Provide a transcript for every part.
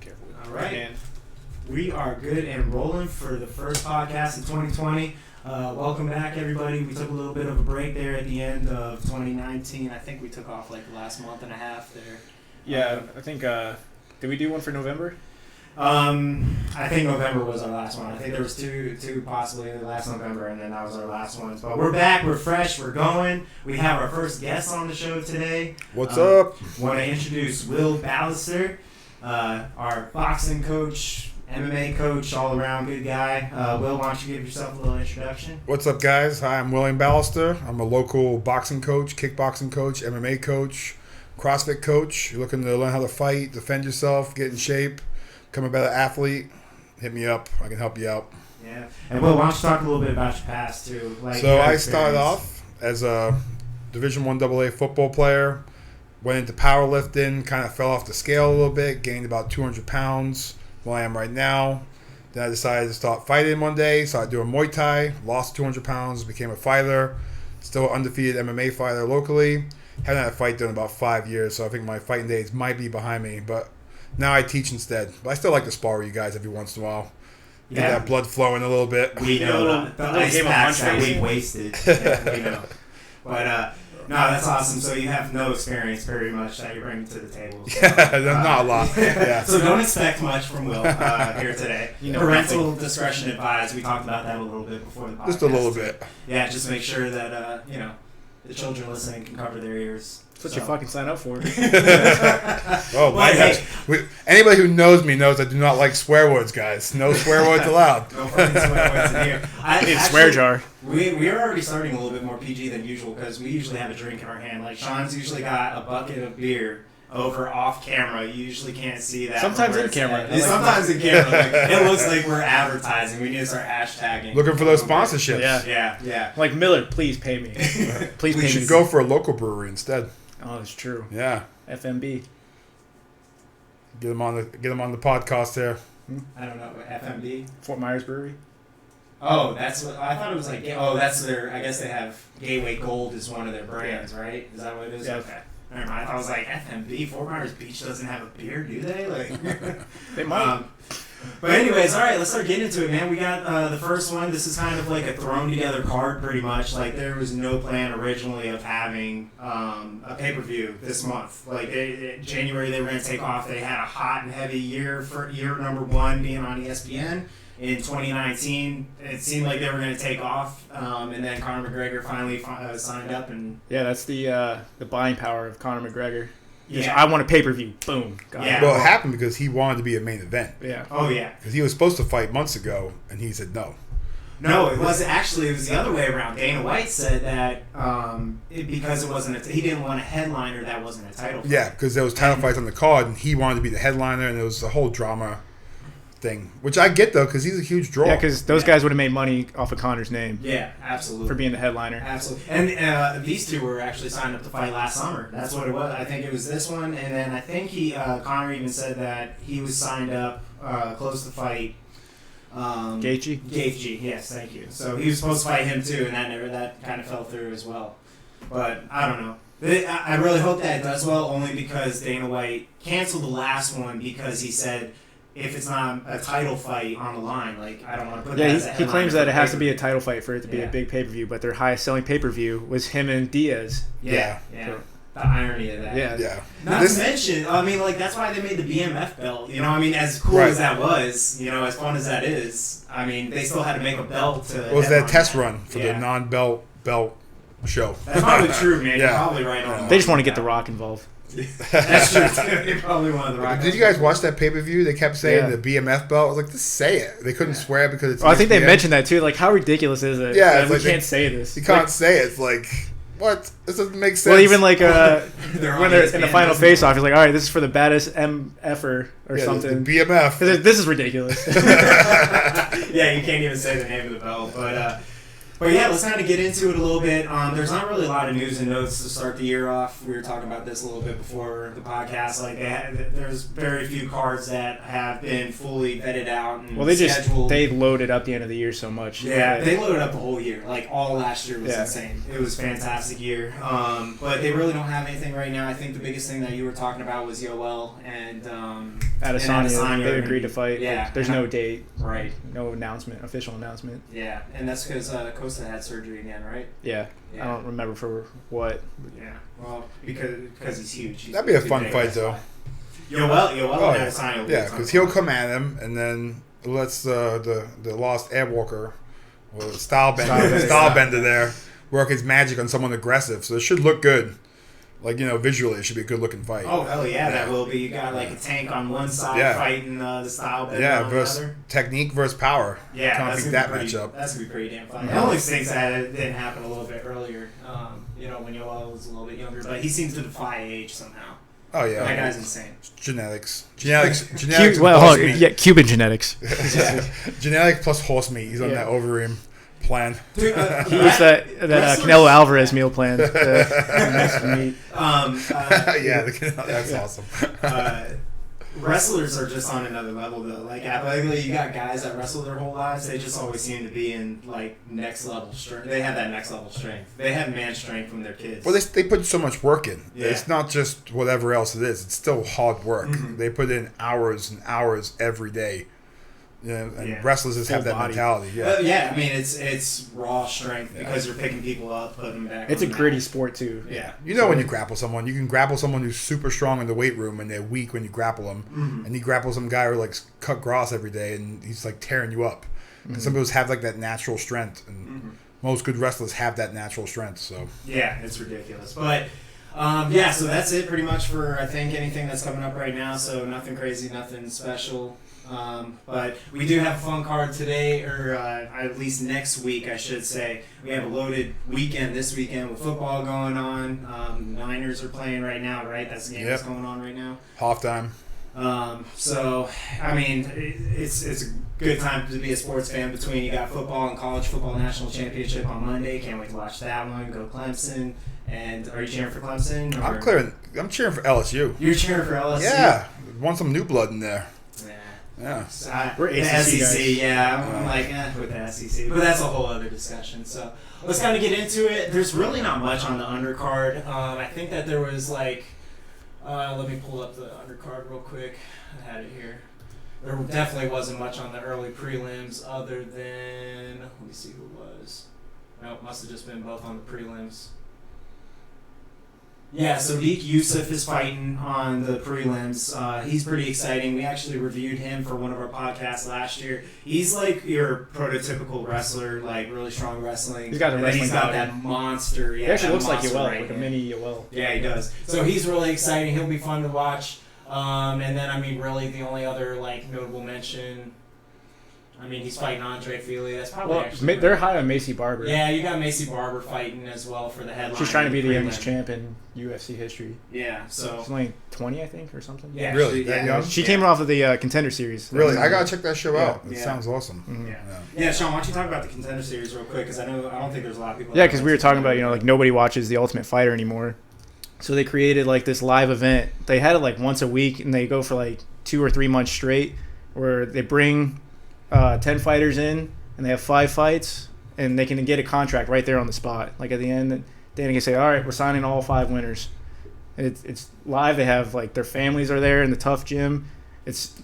careful with All right. We are good and rolling for the first podcast of 2020. Welcome back, everybody. We took a little bit of a break there at the end of 2019. I think we took off like the last month and a half there. Yeah, I think, did we do one for November? I think November was our last one. I think there was two possibly last November, and then that was our last one. But we're back, we're fresh, we're going. We have our first guest on the show today. What's up? Want to introduce Will Ballester, our boxing coach, MMA coach, all around good guy. Will, why don't you give yourself a little introduction? What's up, guys? Hi, I'm William Ballester. I'm a local boxing coach, kickboxing coach, MMA coach, CrossFit coach. You're looking to learn how to fight, defend yourself, get in shape, become a better athlete, hit me up. I can help you out. Yeah. And Will, why don't you talk a little bit about your past, too? So I started off as a Division I AA football player, went into powerlifting, kind of fell off the scale a little bit, gained about 200 pounds where I am right now. Then I decided to start fighting one day, started doing Muay Thai, lost 200 pounds, became a fighter, still an undefeated MMA fighter locally. Haven't had a fight done in about 5 years, so I think my fighting days might be behind me, but now I teach instead. But I still like to spar with you guys every once in a while. Get that blood flowing a little bit. We know the ice packs that we wasted. We know. But, no, that's awesome. So you have no experience very much that you're bringing to the table. So, Yeah, not a lot. Yeah. So don't expect much from Will here today. Parental discretion advised. We talked about that a little bit before the podcast. Just a little bit. Yeah, just make sure that, the children listening can cover their ears. That's what you fucking sign up for. Anybody who knows me knows I do not like swear words, guys. No swear words allowed. No fucking swear words in here. It's swear jar. We are already starting a little bit more PG than usual because we usually have a drink in our hand. Like Sean's usually got a bucket of beer over off camera. You usually can't see that. Sometimes in camera. Sometimes in camera. Like, it looks like we're advertising. We need to start hashtagging. Looking for those sponsorships. Yeah. Like, Miller, please pay me. Please pay me. We should go for a local brewery instead. Oh, that's true. Yeah. FMB. Get them on the podcast here. I don't know. FMB? Fort Myers Brewery. Oh, that's what I thought it was like. Oh, that's their. I guess they have Gateway Gold is one of their brands, right? Is that what it is? Yeah. Okay. Never mind. I thought it was like FMB. Fort Myers Beach doesn't have a beer, do they? Like They might. But anyways, all right, let's start getting into it, man. We got the first one. This is kind of like a thrown together card, pretty much. Like there was no plan originally of having a pay-per-view this month. Like January they were going to take off. They had a hot and heavy year for year number one being on ESPN. In 2019, it seemed like they were going to take off, and then Conor McGregor finally signed up. And yeah, that's the buying power of Conor McGregor. Yeah. I want a pay-per-view. Boom. Yeah. Well, it happened because he wanted to be a main event. Yeah. Oh, yeah. Because he was supposed to fight months ago, and he said no. No, it wasn't. Actually, it was the other way around. Dana White said that because it wasn't he didn't want a headliner that wasn't a title fight. Yeah, because there was title fights on the card, and he wanted to be the headliner, and it was a whole drama thing, which I get though, because he's a huge draw. Yeah, because those guys would have made money off of Conor's name. Yeah, absolutely. For being the headliner. Absolutely. And these two were actually signed up to fight last summer. That's what it was. I think it was this one, and then I think Conor even said that he was signed up close to fight Gaethje? Gaethje, yes, thank you. So he was supposed to fight him too, and that kind of fell through as well. But I don't know. I really hope that it does well, only because Dana White canceled the last one because he said, if it's not a title fight on the line, like I don't want to put that as a headline. He claims that it has to be a title fight for it to be a big pay-per-view, but their highest selling pay-per-view was him and Diaz. Yeah. So, the irony of that. Yeah. Not to mention, I mean, like that's why they made the BMF belt. You know, I mean, as cool as that was, as fun as that is, I mean, they still had to make a belt to. It was that test run for the non-belt show. That's probably true, man. Yeah. You're probably right on. They just want to get The Rock involved. That's true too. They probably wanted The Rock. Did you guys watch that pay-per-view? They kept saying the BMF belt. I was like, just say it. They couldn't swear because it's. Well, I think they mentioned that too. Like, how ridiculous is it? Yeah, that we can't say this. You can't say it. It's like, what? This doesn't make sense. Well, even like when they're in the final face-off, he's like, all right, this is for the baddest MFer or something. The BMF. This is ridiculous. Yeah, you can't even say the name of the belt, But yeah, let's kind of get into it a little bit. There's not really a lot of news and notes to start the year off. We were talking about this a little bit before the podcast. Like, there's very few cards that have been fully vetted out and scheduled. They loaded up the end of the year so much. Yeah, they loaded up the whole year. Like, all last year was insane. It was a fantastic year. But they really don't have anything right now. I think the biggest thing that you were talking about was Yoel and Adesanya, they agreed to fight. Yeah. There's no date. Right. No official announcement. Yeah, and that's because Costa had surgery again, right? Yeah. I don't remember for what. Yeah. Well, because he's huge. That'd be a fun fight, though. Yoel and Adesanya will be Yeah, because he'll come at him, and then lets the lost Airwalker, or style bender there, work his magic on someone aggressive. So it should look good. Like, visually, it should be a good-looking fight. Oh, hell yeah, that will be. You got, like, a tank on one side fighting the style bender on the other. Technique versus power. Yeah, that's going to be matchup. That's going to be pretty damn fun. It only stinks that it didn't happen a little bit earlier, when Yoel was a little bit younger. But he seems to defy age somehow. Oh, yeah. That guy's insane. Genetics. Cuban genetics. Genetics plus horse meat. He's on that Overeem plan. He eats that Canelo Alvarez meal plan. Meat. That's awesome. Wrestlers are just on another level, though. Like, athletically, you got guys that wrestle their whole lives. They just always seem to be in, like, next level strength. They have that next level strength. They have man strength from their kids. Well, they put so much work in. Yeah. It's not just whatever else it is. It's still hard work. Mm-hmm. They put in hours and hours every day. Wrestlers just have that mentality. Yeah. I mean, it's raw strength because you're picking people up, putting them back. It's a gritty sport too. Yeah. When you grapple someone, you can grapple someone who's super strong in the weight room and they're weak when you grapple them, and you grapple some guy who like cut grass every day and he's like tearing you up. Because some people have like that natural strength, and most good wrestlers have that natural strength. So yeah, it's ridiculous, but. So that's it pretty much for, I think, anything that's coming up right now. So nothing crazy, nothing special. But we do have a fun card today, or at least next week, I should say. We have a loaded weekend this weekend with football going on. Niners are playing right now, right? That's the game that's going on right now. Halftime. So, I mean, it's a good time to be a sports fan between you got football and college football national championship on Monday. Can't wait to watch that one. Go Clemson. And are you cheering for Clemson? I'm cheering for LSU. You're cheering for LSU? Yeah. Want some new blood in there. Yeah. We're ACC SEC, guys. I'm like, with the SEC. But that's a whole other discussion. So let's kind of get into it. There's really not much on the undercard. I think that there was like, let me pull up the undercard real quick. I had it here. There definitely wasn't much on the early prelims other than, let me see who it was. No, it must have just been both on the prelims. Yeah, Sadiq Youssef is fighting on the prelims. He's pretty exciting. We actually reviewed him for one of our podcasts last year. He's like your prototypical wrestler, like really strong wrestling. He's got that monster. Yeah, he actually looks like Yoel, right like a mini Yoel. Yeah, he does. So he's really exciting. He'll be fun to watch. And then, I mean, really the only other like notable mention. I mean, he's fighting Andre Fili. That's probably they're high on Macy Barber. Yeah, you got Macy Barber fighting as well for the headline. She's trying to be the youngest champ in UFC history. Yeah, so she's only 20, I think, or something. Yeah, really? That young? She came off of the Contender Series. Really, I gotta check that show out. It sounds awesome. Mm-hmm. Yeah, Sean, why don't you talk about the Contender Series real quick? Because I don't think there's a lot of people. Yeah, because we were talking about like nobody watches The Ultimate Fighter anymore, so they created like this live event. They had it like once a week, and they go for like 2 or 3 months straight, where they bring 10 fighters in, and they have 5 fights, and they can get a contract right there on the spot. Like at the end, they can say, "All right, we're signing all 5 winners." And it's live. They have like their families are there in the tough gym. It's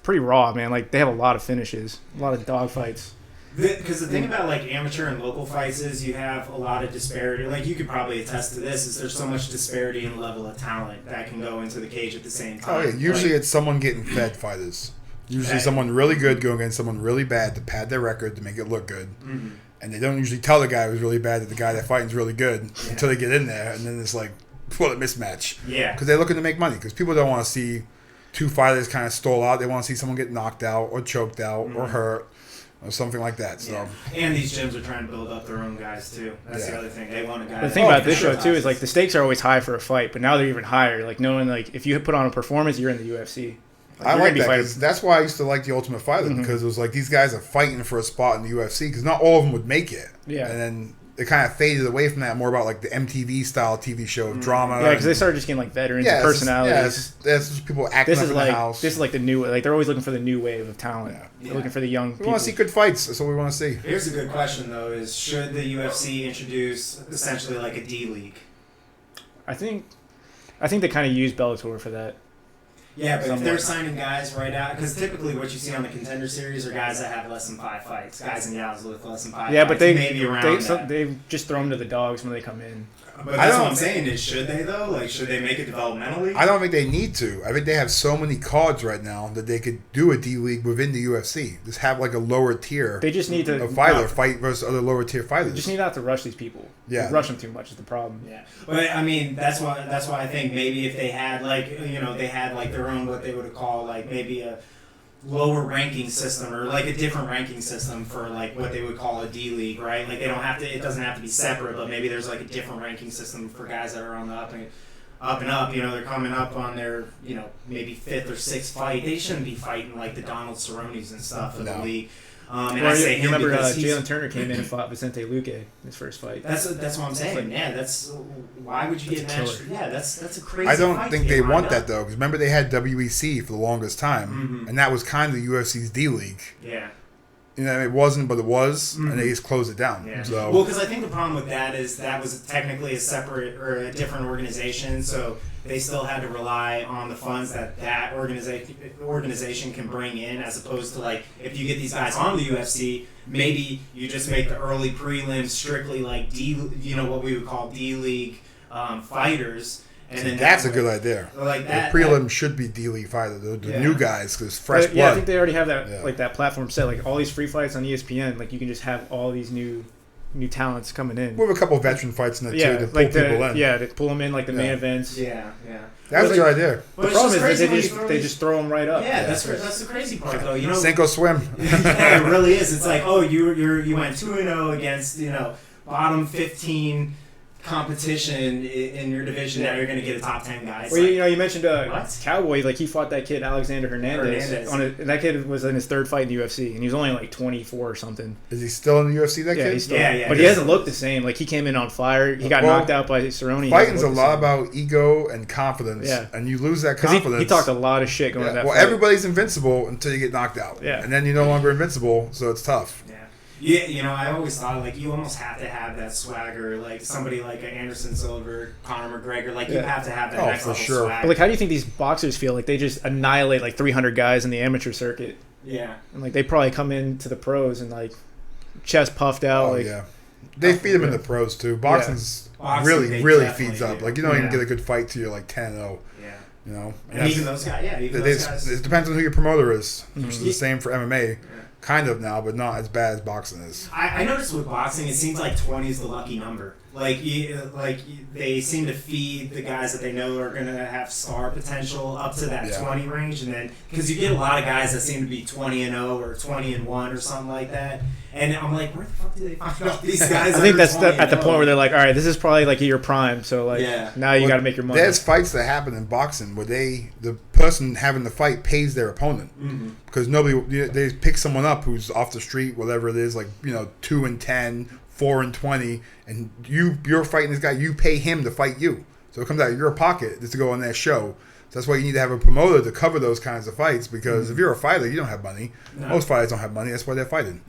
pretty raw, man. Like they have a lot of finishes, a lot of dog fights. Because the thing about like amateur and local fights is you have a lot of disparity. Like you could probably attest to this. Is there's so much disparity in level of talent that can go into the cage at the same time. Oh yeah, usually it's someone getting fed fighters. Usually someone really good going against someone really bad to pad their record to make it look good. Mm-hmm. And they don't usually tell the guy who's really bad that the guy they're fighting is really good until they get in there. And then it's like, what a mismatch. Yeah. Because they're looking to make money. Because people don't want to see 2 fighters kind of stall out. They want to see someone get knocked out or choked out or hurt or something like that. So. And these gyms are trying to build up their own guys, too. That's the other thing. They want a guy. The thing about this show, too, is like the stakes are always high for a fight, but now they're even higher. Like knowing like if you put on a performance, you're in the UFC. I like that. That's why I used to like The Ultimate Fighter, because it was like these guys are fighting for a spot in the UFC because not all of them would make it. Yeah. And then it kind of faded away from that, more about like the MTV style TV show of drama. Yeah, because they started just getting like veterans and personalities. That's just people acting up in the house. This is like the new, like they're always looking for the new wave of talent. Yeah. They're looking for the young people. We want to see good fights. That's what we want to see. Here's a good question though: is should the UFC introduce essentially like a D League? I think they kind of use Bellator for that. Yeah, but if somewhat. they're signing guys right out, because typically what you see on the Contender Series are guys that have less than 5 fights, guys and gals with less than 5 Yeah, fights, but they maybe around that. they just throw them to the dogs when they come in. But that's what I'm saying is, should they though? Like, should they make it developmentally? I don't think they need to. I think they have so many cards right now that they could do a D League within the UFC. Just have like a lower tier They just need to of fighter fight versus other lower tier fighters. They just need not to rush these people. Yeah. Rush them too much is the problem. Yeah, but I mean that's why I think maybe if they had they had like their own what they would call like maybe a lower ranking system or like a different ranking system for like what they would call a D League, right? Like they don't have to. It doesn't have to be separate, but maybe there's like a different ranking system for guys that are on the up and up. They're coming up on their maybe 5th or 6th fight. They shouldn't be fighting like the Donald Cerrones and stuff in the league. And Well, I say you him remember because Jalen Turner came in and fought Vicente Luque in his first fight. That's what I'm saying. Yeah, that's why would you get matched? Yeah, that's a crazy. I don't fight think to they get want lined that up. though, because remember they had WEC for the longest time, and that was kind of the UFC's D League. Yeah. It wasn't, but it was, and they just closed it down. Yeah. So Well, because I think the problem with that is that was technically a separate or a different organization, so they still had to rely on the funds that organization can bring in, as opposed to like if you get these guys on the UFC, maybe you just make the early prelims strictly like what we would call D League fighters. And then that's a good idea. Like that, the prelim should be D League fighters, the new guys, because fresh blood. Yeah, I think they already have that like that platform set. Like all these free fights on ESPN, like you can just have all these new talents coming in. We have a couple of veteran fights in there too to pull like people in. Yeah, to pull them in like the main events. Yeah. That's a good idea. The problem is that they just throw them right up. Yeah, that's the crazy part though. Sink or swim. Yeah, it really is. It's like, oh, you went 2-0 against bottom 15 competition in your division. Now you're going to get a top 10 guy. Well, you mentioned Cowboy. Like he fought that kid and that kid was in his 3rd fight in the UFC, and he was only like 24 or something. Is he still in the UFC? That kid? He's still, yeah. But he hasn't looked the same. Like he came in on fire. He got knocked out by Cerrone. Fighting's a lot about ego and confidence. Yeah. And you lose that confidence. He talked a lot of shit going to that fight. Everybody's invincible until you get knocked out. Yeah. And then you're no longer invincible, so it's tough. Yeah, I always thought like you almost have to have that swagger, like somebody like Anderson Silva, Conor McGregor, like you have to have that next level swagger. But like, how do you think these boxers feel? Like they just annihilate like 300 guys in the amateur circuit. Yeah. And like they probably come into the pros and like chest puffed out. They feed them in the pros too. Boxing's really feeds up. Like you don't even get a good fight till you're like 10-0. Yeah. And even those guys. Yeah. Those guys. It depends on who your promoter is. Which is the same for MMA. Kind of now, but not as bad as boxing is. I noticed with boxing, it seems like 20 is the lucky number. Like they seem to feed the guys that they know are going to have star potential up to that 20 range, and then because you get a lot of guys that seem to be 20-0 or 20-1 or something like that, and I'm like, where the fuck do they find out these guys? I think that's at the point where they're like, all right, this is probably like your prime, so like now you got to make your money. There's fights that happen in boxing where the person having the fight pays their opponent because they pick someone up who's off the street, whatever it is, like 2-10. 4-20, and you're fighting this guy. You pay him to fight you, so it comes out of your pocket just to go on that show. So that's why you need to have a promoter to cover those kinds of fights. Because if you're a fighter, you don't have money. No. Most fighters don't have money. That's why they're fighting.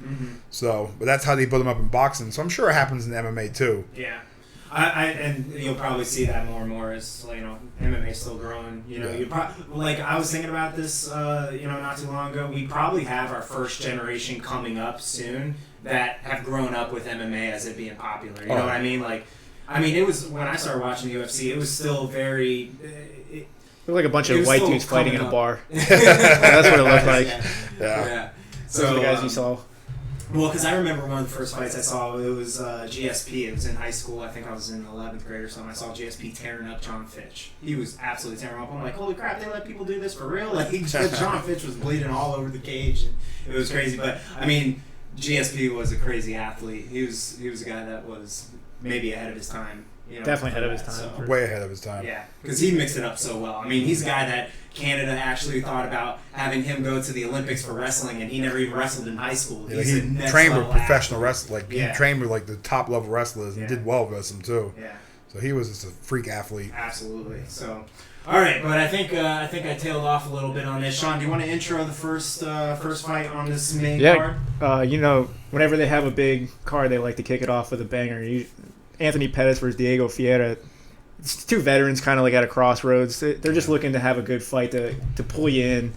So, but that's how they build them up in boxing. So I'm sure it happens in MMA too. Yeah. And you'll probably see that more and more as MMA is still growing. You like I was thinking about this, not too long ago. We probably have our first generation coming up soon that have grown up with MMA as it being popular. You know what I mean? Like, it was when I started watching the UFC. It was still very. It looked like a bunch of white dudes fighting in a bar. That's what it looked like. Yeah. So the guys you saw. Well, because I remember one of the first fights I saw, it was GSP. It was in high school. I think I was in 11th grade or something. I saw GSP tearing up John Fitch. He was absolutely tearing him up. I'm like, holy crap, they let people do this for real? Like, John Fitch was bleeding all over the cage. And it was crazy. But, GSP was a crazy athlete. He was a guy that was maybe ahead of his time. Definitely ahead of his time. So. Way ahead of his time. Yeah, because he mixed it up so well. He's a guy that Canada actually thought about having him go to the Olympics for wrestling, and he never even wrestled in high school. Yeah, he trained with professional wrestlers. He trained with like the top level wrestlers and did well with them too. Yeah. So he was just a freak athlete. Absolutely. So, all right, but I think I tailed off a little bit on this. Sean, do you want to intro the first fight on this main card? Whenever they have a big card, they like to kick it off with a banger. Anthony Pettis versus Diego Ferreira. it's two veterans kind of like at a crossroads. They're just looking to have a good fight to pull you in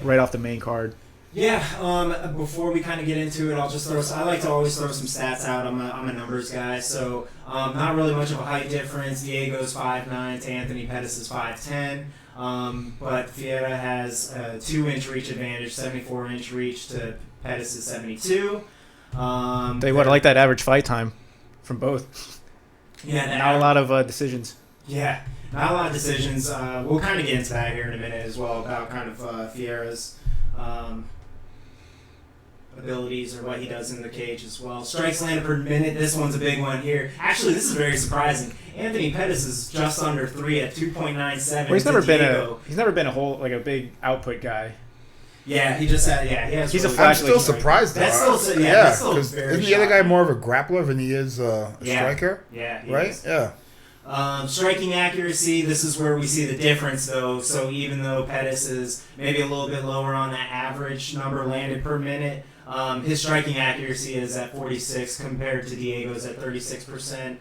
right off the main card. Yeah. Before we kind of get into it, I'll just throw. I like to always throw some stats out. I'm a numbers guy, so not really much of a height difference. Diego's 5'9" to Anthony Pettis is 5'10". But Vieira has a 2-inch reach advantage, 74-inch reach to Pettis is 72. They would like that average fight time from both. Yeah, not a lot of decisions. Yeah, not a lot of decisions. We'll kind of get into that here in a minute as well about kind of Vieira's abilities or what he does in the cage as well. Strikes landed per minute. This one's a big one here. Actually, this is very surprising. Anthony Pettis is just under 3 at 2.97. Well, he's never been a big output guy. Yeah, he just had. Yeah, he has. He's I'm still surprised though. That's still because very isn't the other guy more of a grappler than he is a striker? Yeah, he right. is. Yeah. Striking accuracy, this is where we see the difference, though. So even though Pettis is maybe a little bit lower on that average number landed per minute, his striking accuracy is at 46 compared to Diego's at 36%.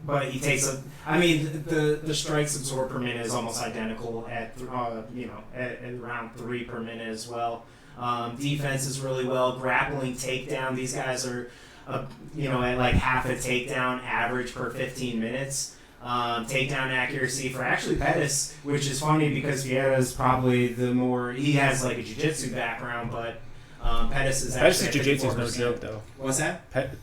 But he takes the strikes absorbed per minute is almost identical at around 3 per minute as well. Defense is really well. Grappling, takedown, these guys are at like half a takedown average per 15 minutes. Takedown accuracy for actually Pettis, which is funny because Vieira is probably he has like a jiu-jitsu background, but Pettis' jiu-jitsu is no joke though. What's that?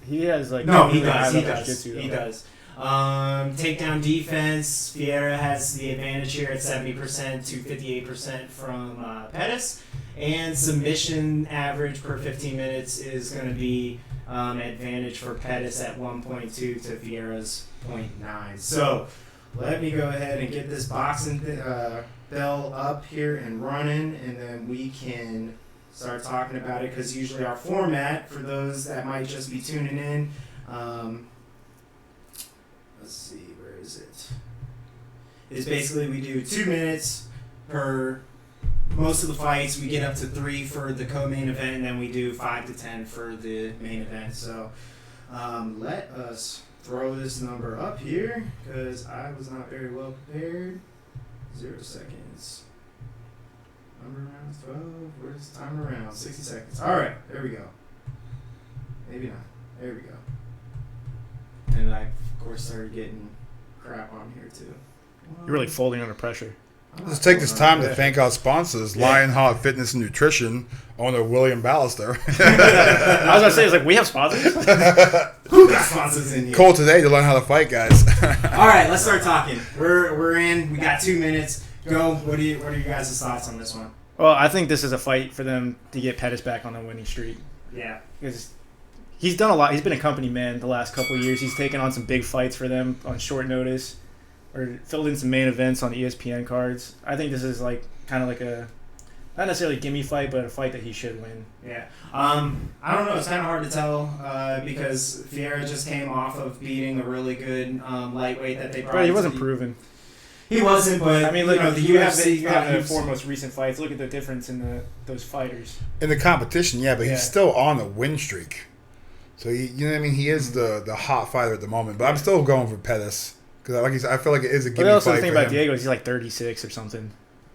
He has like he does. Takedown defense, Vieira has the advantage here at 70% to 58% from Pettis, and submission average per 15 minutes is going to be advantage for Pettis at 1.2 to Vieira's 0.9. So let me go ahead and get this boxing bell up here and running, and then we can start talking about it, because usually our format, for those that might just be tuning in, let's see, where is it? Is basically we do 2 minutes per most of the fights. We get up to 3 for the co-main event, and then we do 5 to 10 for the main event. So let us throw this number up here, because I was not very well prepared. 0 seconds. Number rounds 12. Where's the timer around? 60 seconds. All right, there we go. Maybe not. There we go. And I, of course, started getting crap on here, too. You're really folding under pressure. Let's take this time to thank our sponsors, Lionheart Fitness and Nutrition, owner William Ballester. I was going to say, it's like, we have sponsors? Who got sponsors in here? Call today to learn how to fight, guys. All right, let's start talking. We're in. We got 2 minutes. Go. What are your guys' thoughts on this one? Well, I think this is a fight for them to get Pettis back on the winning streak. Yeah. Because he's done a lot. He's been a company man the last couple of years. He's taken on some big fights for them on short notice, or filled in some main events on ESPN cards. I think this is like kind of like a, not necessarily gimme fight, but a fight that he should win. Yeah. I don't know. It's kind of hard to tell because Vieira just came off of beating a really good lightweight that they brought. But he wasn't proven. He wasn't, but I mean, look, the UFC. You have the UFC 4 most recent fights. Look at the difference in those fighters. In the competition, yeah, but he's still on a win streak. So, you know what I mean? He is the hot fighter at the moment. But I'm still going for Pettis. Because like I feel like it is a gimme fight for him. The thing about Diego is he's like 36 or something.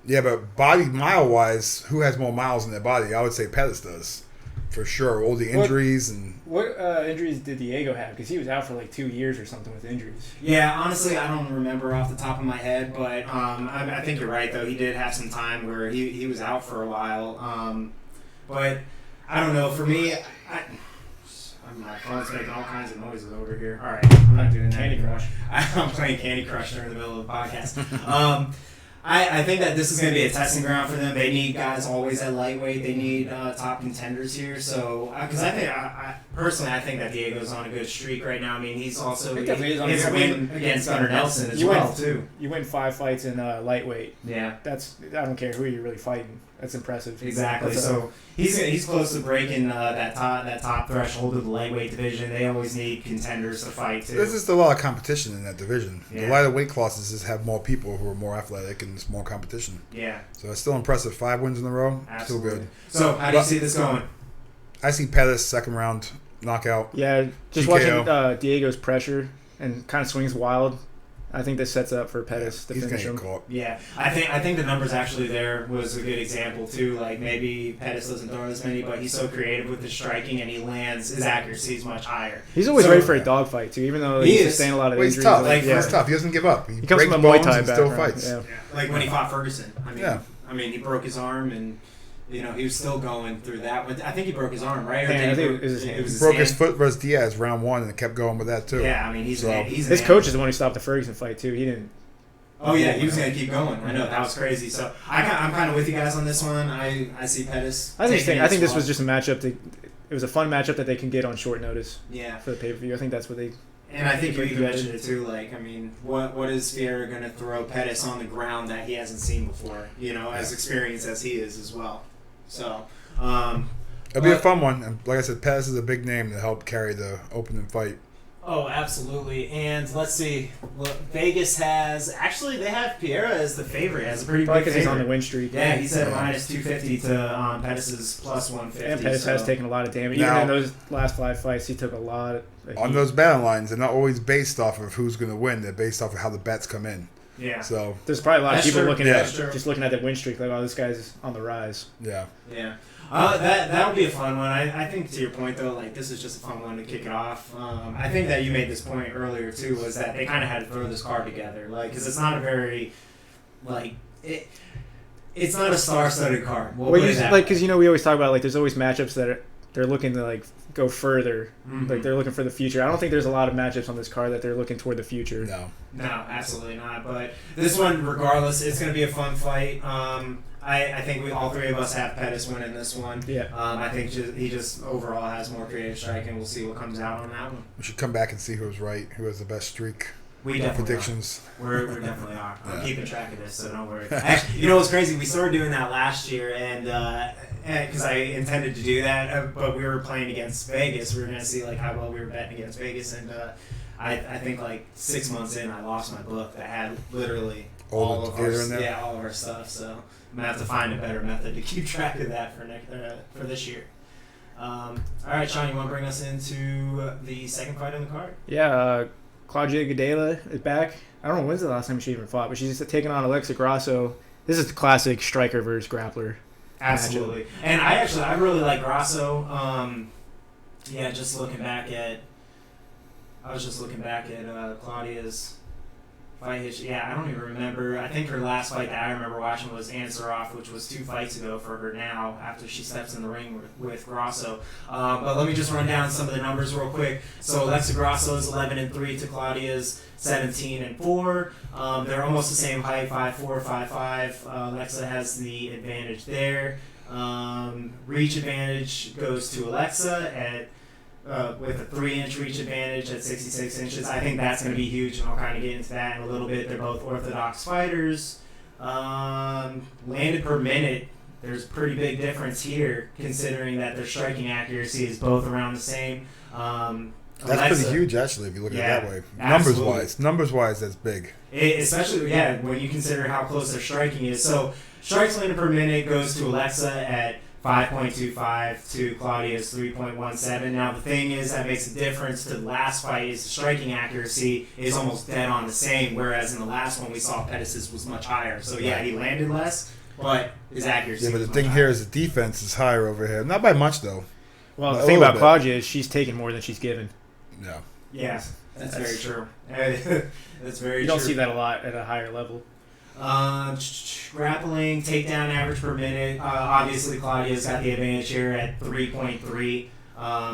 Yeah, but body mile-wise, who has more miles in their body? I would say Pettis does. For sure. All the injuries What injuries did Diego have? Because he was out for like 2 years or something with injuries. Yeah, honestly, I don't remember off the top of my head, but I think you're right, though. He did have some time where he was out for a while. But I don't know. For me, my phone's making all kinds of noises over here. All right, I'm not doing Candy Crush. I'm playing Candy Crush during the middle of the podcast. I think that this is going to be a testing ground for them. They need guys always at lightweight. They need top contenders here. So, because I think that Diego's on a good streak right now. I mean, he's also his win against Gunnar Nelson as well too. You win 5 fights in lightweight. Yeah, I don't care who you're really fighting. That's impressive. Exactly. So he's close to breaking that top threshold of the lightweight division. They always need contenders to fight too. There's just a lot of competition in that division. Yeah. The lighter weight classes just have more people who are more athletic and it's more competition. Yeah. So it's still impressive. 5 wins in a row. Absolutely. Still good. So how do you see this going? I see Pettis second round knockout. Yeah, just TKO. watching Diego's pressure and kind of swings wild. I think this sets up for Pettis to He's finish gonna him. get caught. Yeah, I think the numbers actually there was a good example too. Like maybe Pettis doesn't throw as many, but he's so creative with his striking and he lands. His accuracy is much higher. He's always So- ready for a dogfight too, even though He he's is. sustained a lot of Well, he's injuries. tough. Like, He's tough. He doesn't give up. He comes breaks from a Muay bones Thai and still background. fights. Yeah. Like when he fought Ferguson. Yeah. I mean, he broke his arm and. You know, he was still going through that. I think he broke his arm, right? Or Yeah, did I he think broke- it was his hand. it was He broke his hand? foot versus Diaz round 1 and kept going with that too. Yeah, I mean, he's So- he's His an coach is the one who stopped the Ferguson fight too. He didn't. Oh yeah, he was gonna keep going. I know that was crazy. So I'm kind of with you guys on this one. I see Pettis. I taking think his this spot. was just a matchup. It was a fun matchup that they can get on short notice Yeah, for the pay per view. I think that's what they. and I think you even Yeah. mentioned it too. Like, I mean, what is Fiera gonna throw Pettis on the ground that he hasn't seen before? You know, as experienced as he is as well. So. It'll be a fun one. And like I said, Pettis is a big name to help carry the opening fight. Oh, absolutely. And let's see. Look, Vegas has Actually, they have Piera as the favorite, as a pretty Probably big because he's on favorite. the win streak. Yeah, he's at Yeah. minus 250 to Pettis' plus 150. And Pettis has taken a lot of damage. Now- Even in those last 5 fights, he took a lot of On heat. those battle lines, they're not always based off of who's going to win. They're based off of how the bets come in. Yeah. So, There's probably a lot That's of people true. looking Yeah. at That's true. just looking at that win streak, like, oh, this guy's on the rise. yeah. Yeah. That would be a fun one. I think to your point though, like this is just a fun one to kick it off. I think that you made this point earlier too, was that they kind of had to throw this card together, like because it's not a very, like it's not a star-studded card. We'll put it that way. because we always talk about like there's always matchups that they're looking to like go further, Mhm. like they're looking for the future. I don't think there's a lot of matchups on this card that they're looking toward the future. No. No, absolutely not. But this one, regardless, it's going to be a fun fight. I think we all three of us have Pettis winning this one. Yeah. I think he just overall has more creative striking. We'll see what comes out on that one. We should come back and see who's right, who has the best streak. We definitely Predictions. are. We definitely are. I'm Yeah. keeping track of this, so don't worry. Actually, you know what's crazy? We started doing that last year, and because I intended to do that, but we were playing against Vegas. We were going to see like how well we were betting against Vegas, and I think like 6 months in, I lost my book that had literally All the data in there? all of our stuff. So I'm gonna have to find a better method to keep track of that for this year. All right, Sean, you want to bring us into the second fight on the card? Yeah, Claudia Gadelha is back. I don't know when's the last time she even fought, but she's taking on Alexa Grasso. This is the classic striker versus grappler. Absolutely. And I really like Grasso. Just looking back at, Claudia's fight history. Yeah, I don't even remember. I think her last fight that I remember watching was Ansaroff, which was 2 fights ago for her now after she steps in the ring with Grasso. But let me just run down some of the numbers real quick. So Alexa Grasso is 11-3 to Claudia's 17-4. They're almost the same height, 5'4", 5'5". Alexa has the advantage there. Reach advantage goes to Alexa at with a 3-inch reach advantage at 66 inches. I think that's going to be huge, and I'll kind of get into that in a little bit. They're both orthodox fighters. Landed per minute, there's a pretty big difference here, considering that their striking accuracy is both around the same. That's pretty huge, actually, if you look at it that way. Absolutely. Numbers wise, that's big. Especially, when you consider how close their striking is. So, strikes landed per minute goes to Alexa at 5.25 to Claudia's 3.17. Now, the thing is that makes a difference to the last fight is the striking accuracy is almost dead on the same, whereas in the last one we saw Pettis' was much higher. So, he landed less, but his accuracy Yeah, but was the much thing higher. here is the defense is higher over here. Not by much, though. Well, A the thing little about bit. Claudia is she's taken more than she's given. No. Yeah, that's very That's- true. That's very You true. don't see that a lot at a higher level. Grappling, takedown average per minute. Obviously, Claudia's got the advantage here at 3.3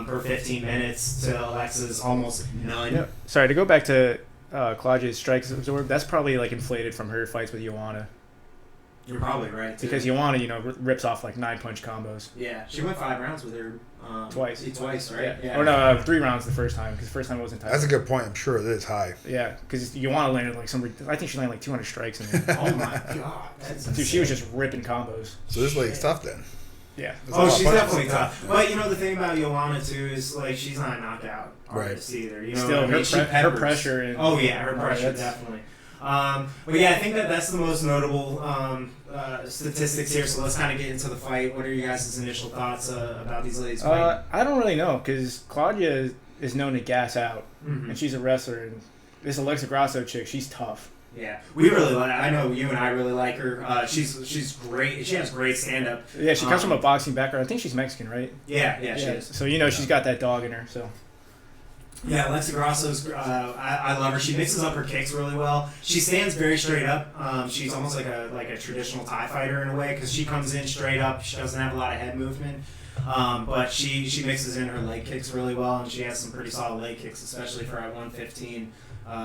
per 15 minutes to Alexa's almost none. Yeah. Sorry, to go back to Claudia's strikes absorbed, that's probably like inflated from her fights with Joanna. You're probably right. Too. Because Joanna, rips off like 9-punch combos. Yeah, she went 5 rounds with her. Twice. Twice, right? Yeah. Or no, 3 rounds the first time, because the first time it wasn't tight. That's a good point. I'm sure it is high. Yeah, because Joanna landed like I think she landed like 200 strikes in there. Oh my god, that's Dude, she was just ripping combos. So this lady's tough then. Yeah. That's a lot of she's punches. definitely tough. But the thing about Joanna too is like she's not a knockout artist either. You know, Still, what I mean? She her peppers. pressure. And, Oh yeah, her pressure that's- definitely. But I think that's the most notable statistics here. So let's kind of get into the fight. What are you guys' initial thoughts about these ladies fighting? I don't really know, because Claudia is known to gas out, Mhm. and she's a wrestler, and This Alexa Grasso chick, she's tough. Yeah, we really like. I know you and I really like her. She's great. She has great stand up. Yeah, she comes from a boxing background. I think she's Mexican, right? Yeah, she is. So she's got that dog in her. So. Yeah, Alexa Grasso's. I love her. She mixes up her kicks really well. She stands very straight up. She's almost like a traditional Thai fighter in a way because she comes in straight up. She doesn't have a lot of head movement. But she mixes in her leg kicks really well, and she has some pretty solid leg kicks, especially for at 115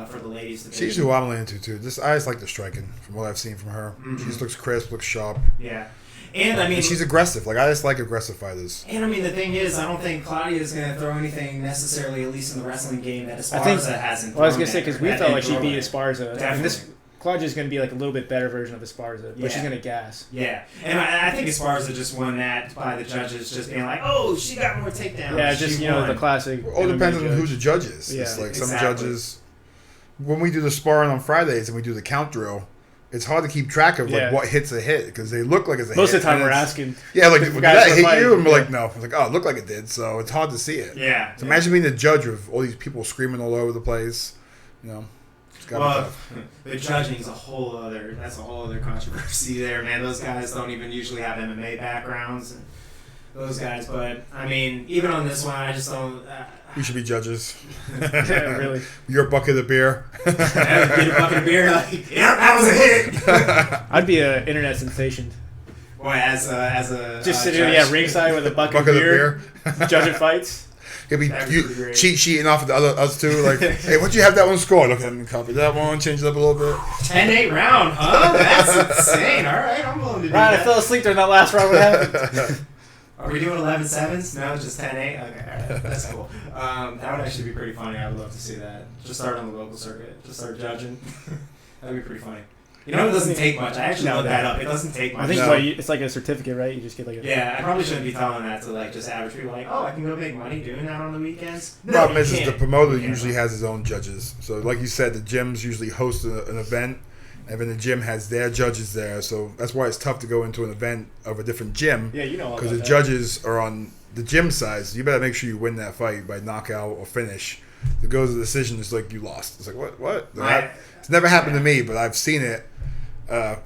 for the ladies division. She's who I'm leaning to too. I just like the striking from what I've seen from her. Mm-hmm. She just looks crisp, looks sharp. Yeah. And I mean, and she's aggressive. Like I just like aggressive fighters. And I mean, the thing is, I don't think Claudia is going to throw anything necessarily, at least in the wrestling game, that Esparza hasn't. Well, I was going to say because we felt like she beat Esparza. Definitely. And this Claudia's going to be like a little bit better version of Esparza, but she's going to gas. Yeah, and I think Esparza just won that by the judges just being like, oh, she got more takedowns. Yeah, just the classic. All depends on who the judge is. Yeah, it's like some judges. When we do the sparring on Fridays and we do the count drill, it's hard to keep track of like what hits a hit because they look like it's a hit. Most of the time we're asking. Yeah, like did that hit you? And we're like, no. It's like, oh, it looked like it did. So it's hard to see it. Yeah. So imagine being the judge of all these people screaming all over the place. You know, it's gotta be tough. The judging is a whole other controversy there, man. Those guys don't even usually have MMA backgrounds. And those guys, but I mean, even on this one, I just don't. You should be judges. Yeah, really. Your bucket of beer. Get a bucket of beer, like, yeah, that was a hit. I'd be an internet sensation. Boy, as a just sitting ringside with a bucket of beer. Judging fights. It'd be you cheat sheeting off of the us two. Like, hey, what'd you have that one scored? Okay, let me copy that one, change it up a little bit. 10-8 round, huh? That's insane. All right, I'm willing to do that. I fell asleep during that last round. What happened? Are we doing 11-7s? No, just 10-8? Okay, all right. That's cool. That would actually be pretty funny. I would love to see that. Just start on the local circuit. Just start judging. That'd be pretty funny. You know, it doesn't take much. I actually looked that up. It doesn't take much. I think it's like a certificate, right? You just get like a... Yeah, I probably shouldn't be telling that to like just average people. Like, oh, I can go make money doing that on the weekends. The problem is the promoter usually has his own judges. So like you said, the gyms usually host an event. And then the gym has their judges there, so that's why it's tough to go into an event of a different gym. Yeah, you know all because the judges are on the gym side. So you better make sure you win that fight by knockout or finish. If it goes to the decision, it's like you lost. It's like what? It's never happened to me, but I've seen it.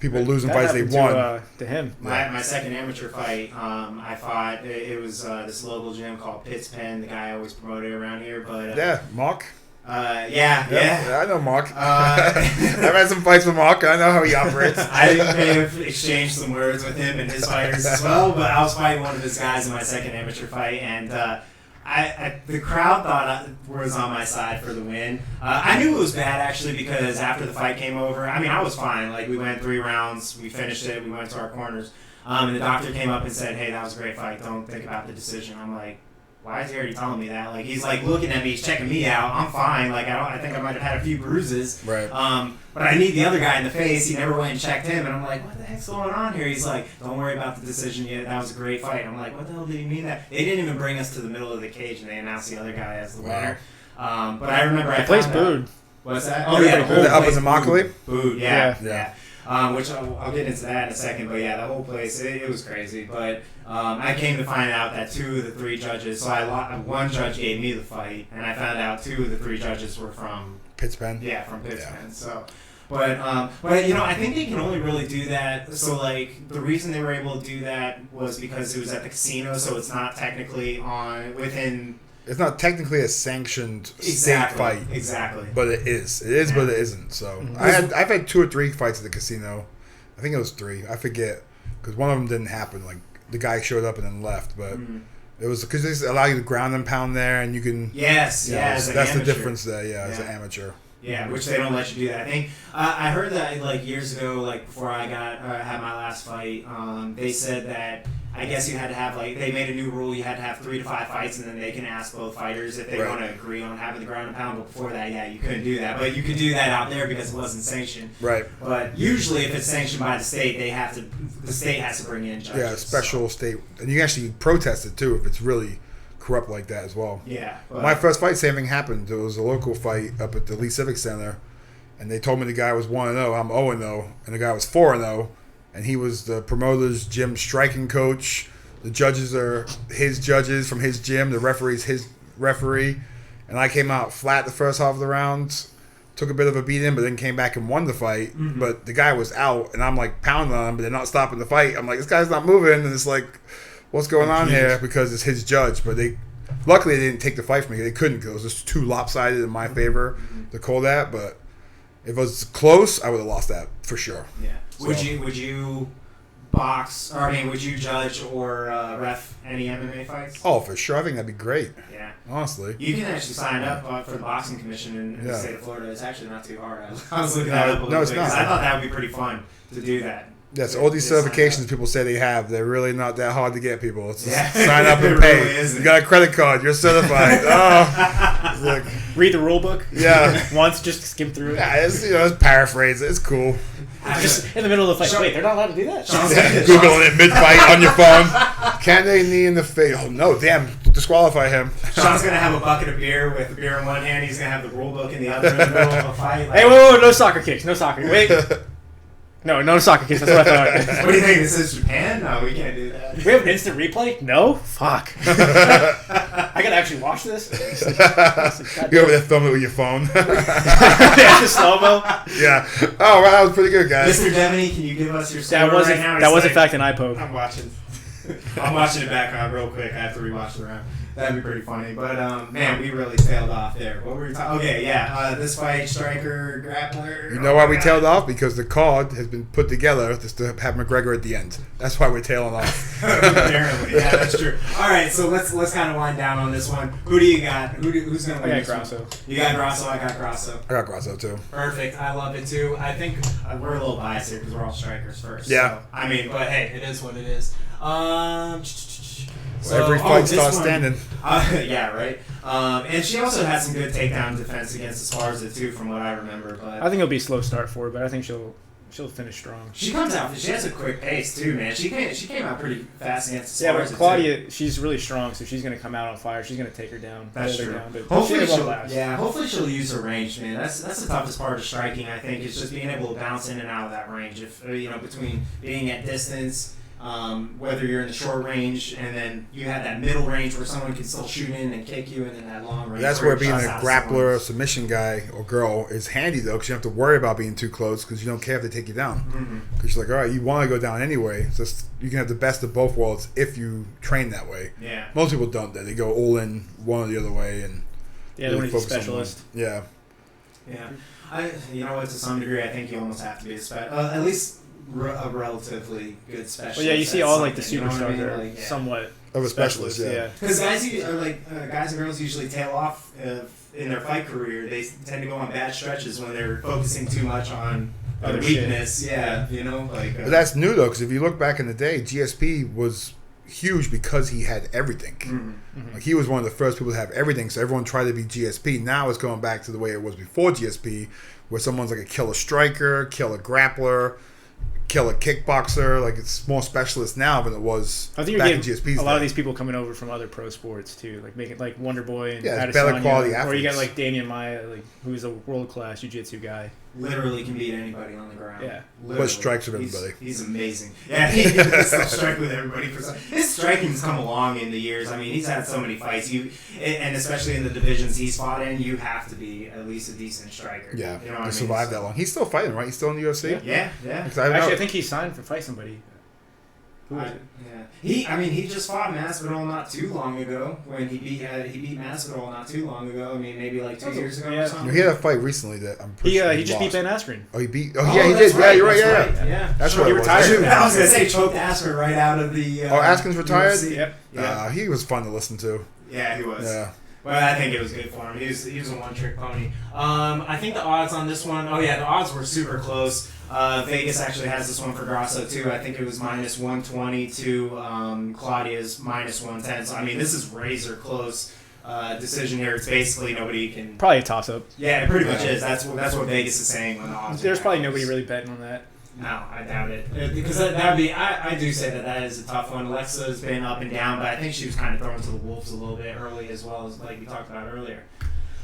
People losing fights they won. To him. My second amateur fight, I fought. It was this local gym called Pitt's Pen. The guy I always promoted around here, but yeah, Mark. Yeah, I know Mark. I've had some fights with Mark. I know how he operates. I may have exchanged some words with him and his fighters as well, but I was fighting one of his guys in my second amateur fight, and the crowd thought I was on my side for the win. I knew it was bad, actually, because after the fight came over, I mean, I was fine. Like, we went 3 rounds, we finished it, we went to our corners, and the doctor came up and said, hey, that was a great fight, don't think about the decision. I'm like, why is he already telling me that? Like, he's like looking at me, he's checking me out. I'm fine. Like, I think I might have had a few bruises. Right. But I need the other guy in the face. He never went and checked him, and I'm like, what the heck's going on here? He's like, don't worry about the decision yet. That was a great fight. I'm like, what the hell did he mean that? They didn't even bring us to the middle of the cage, and they announced the other guy as the winner. But I remember the place booed. What's that? Oh yeah, up in the Immokalee. Booed. Yeah. Which I'll get into that in a second, but yeah, the whole place, it was crazy. But I came to find out that 2 of the 3 judges, so one judge gave me the fight, and I found out 2 of the 3 judges were from Pitt's Pen. Yeah, from Pitt's Pen. So, but you know, I think they can only really do that. So like the reason they were able to do that was because it was at the casino, so it's not technically within. It's not technically a sanctioned state fight. Exactly. But it is. It is, but it isn't. So I've had 2 or 3 fights at the casino. I think it was 3. I forget because one of them didn't happen. Like the guy showed up and then left, but it was because they allow you to ground and pound there, and you can. Yes. That's the difference there. Yeah, as an amateur. Yeah, which they don't let you do that. I think I heard that like years ago, like before I had my last fight. They said that I guess you had to have they made a new rule. You had to have 3 to 5 fights, and then they can ask both fighters if they want to agree on having the ground and pound. But before that, you couldn't do that. But you could do that out there because it wasn't sanctioned. Right. But usually, if it's sanctioned by the state, the state has to bring in judges. Yeah, special state, and you can actually protest it too if it's really corrupt like that as well. Yeah. My first fight, same thing happened. It was a local fight up at the Lee Civic Center, and they told me the guy was 1-0. I'm 0-0, and the guy was 4-0, and he was the promoter's gym striking coach. The judges are his judges from his gym. The referee's his referee, and I came out flat the first half of the round. took a bit of a beating, but then came back and won the fight. Mm-hmm. But the guy was out, and I'm like pounding on him, but they're not stopping the fight. I'm like, this guy's not moving, and it's like, what's going on here? Because it's his judge. But luckily they didn't take the fight from me. They couldn't, because it was just too lopsided in my favor to call that. But if it was close, I would have lost that for sure. Yeah. So. Would you box, or I mean, would you judge or ref any MMA fights? Oh, for sure. I think that'd be great. Yeah. Honestly. You can actually sign up for the boxing commission in the Yeah. state of Florida. It's actually not too hard. I was looking that up a little it's bit, not. 'cause I thought that would be pretty fun to do that. Yes, all these Just sign certifications up. people say they have, they're really not that hard to get, people. It's just Yeah. sign up It and pay. really isn't. You got a credit card, you're certified. Oh, it's like, Read the rule book. yeah. Once, just skim through it. Yeah, it's paraphrase. It's cool. Just in the middle of the fight. Sean- Wait, they're not allowed to do that? Sean's Yeah, gonna- Googling it mid-fight on your phone. Can they knee in the face? Oh, no, damn. Disqualify him. Sean's gonna have a bucket of beer with the beer in one hand. He's gonna have the rule book in the other in the middle of a fight. Like, Hey, whoa, no soccer kicks. No soccer. Wait. No soccer kicks. That's what I thought. what do you think? This is Japan? No, we can't do that. We have an instant replay? No? Fuck. I gotta actually watch this? You're over there filming it with your phone. Yeah, just slow-mo. Yeah. Oh, wow, that was pretty good, guys. Mr. Devaney, can you give us your score That was, right now? that was in He's fact an eye poke. I'm watching. I'm watching it back on real quick. I have to rewatch the round. That'd be pretty funny. But man, we really tailed off there. What were we talking? Okay, yeah. This fight, striker, grappler. You know why we tailed off? Because the card has been put together just to have McGregor at the end. That's why we're tailing off. Apparently, yeah, that's true. All right, so let's kind of wind down on this one. Who do you got? Who's gonna win I this got one? Grasso. You got Grasso. I got Grasso. I got Grasso, too. Perfect. I love it too. I think we're a little biased here because we're all strikers first. Yeah. So, I mean, but hey, it is what it is. Every fight this starts one- standing. Yeah, right. And she also had some good takedown defense against Esparza too, from what I remember. But I think it'll be a slow start for her, but I think she'll finish strong. she comes out. She has a quick pace too, man. She came out pretty fast against Esparza. Yeah, but too. Claudia, she's really strong, so she's gonna come out on fire. She's gonna take her down. That's hold her true. down, but Hopefully she won't she'll, last. yeah. Hopefully she'll use her range, man. That's the toughest part of striking. I think is just being able to bounce in and out of that range. If between being at distance. Whether you're in the short range and then you have that middle range where someone can still shoot in and kick you, and then that long range. That's where being a shots out of grappler or submission guy or girl is handy, though, because you don't have to worry about being too close because you don't care if they take you down. Because you're like, all right, you want to go down anyway. So you can have the best of both worlds if you train that way. Yeah. Most people don't. They go all in one or the other way and Yeah, really he's a focus on specialist. one. Yeah. Yeah. To some degree, I think you almost have to be at least a relatively good specialist. Well, yeah, you see at all like the something, you know what I superstars mean? are Like, yeah. somewhat Of a specialist, yeah. Because guys and girls usually tail off in their fight career. They tend to go on bad stretches when they're focusing too much on their Other shit. weakness. Yeah, But that's new, though, because if you look back in the day, GSP was huge because he had everything. Mm-hmm. Like, he was one of the first people to have everything, so everyone tried to be GSP. Now it's going back to the way it was before GSP, where someone's like a killer striker, killer grappler, killer kickboxer. Like, it's more specialist now than it was I think back you're in getting GSP's a lot day. of these people coming over from other pro sports too, like making like Wonder Boy and Yeah, it's better Adesanya, quality or you got athletes. like Damian Maya, like who's a world class jiu-jitsu guy. literally can beat anybody on the ground. Yeah. Literally. strikes with He's- everybody. He's amazing. Yeah, he does still strike with everybody. His striking's come along in the years. I mean, he's had so many fights. And especially in the divisions he's fought in, you have to be at least a decent striker. Yeah, you know what I to mean? survive that long. He's still fighting, right? He's still in the UFC? Yeah, yeah. Because I know- Actually, I think he's signed to fight somebody. Who is it? He just fought Masvidal not too long ago when he beat Masvidal not too long ago. I mean, maybe like 2 years ago Yeah. or something. he had a fight recently that I'm pretty sure He just beat lost. Ben Askren. Oh, he beat... Oh, Oh, yeah, he that's did. right, Yeah, you're right. that's Yeah. right, yeah. That's Sure, what he it was. retired. I was gonna say choked Asker right out of the. Askren's retired? UFC. Yep. Yeah. He was fun to listen to. Yeah, he was. Yeah. Well, I think it was good for him. He was a one-trick pony. I think the odds on this one. Oh yeah, the odds were super close. Vegas actually has this one for Grasso too. I think it was -120 to Claudia's -110. So I mean, this is razor close decision here. It's basically nobody can. Probably a toss up. Yeah, it pretty much is. That's what Vegas is saying when the odds. There's are probably that nobody close. really betting on that. No, I doubt it. Because that would be, I do say that is a tough one. Alexa's been up and down, but I think she was kind of thrown to the wolves a little bit early as well, as like we talked about earlier.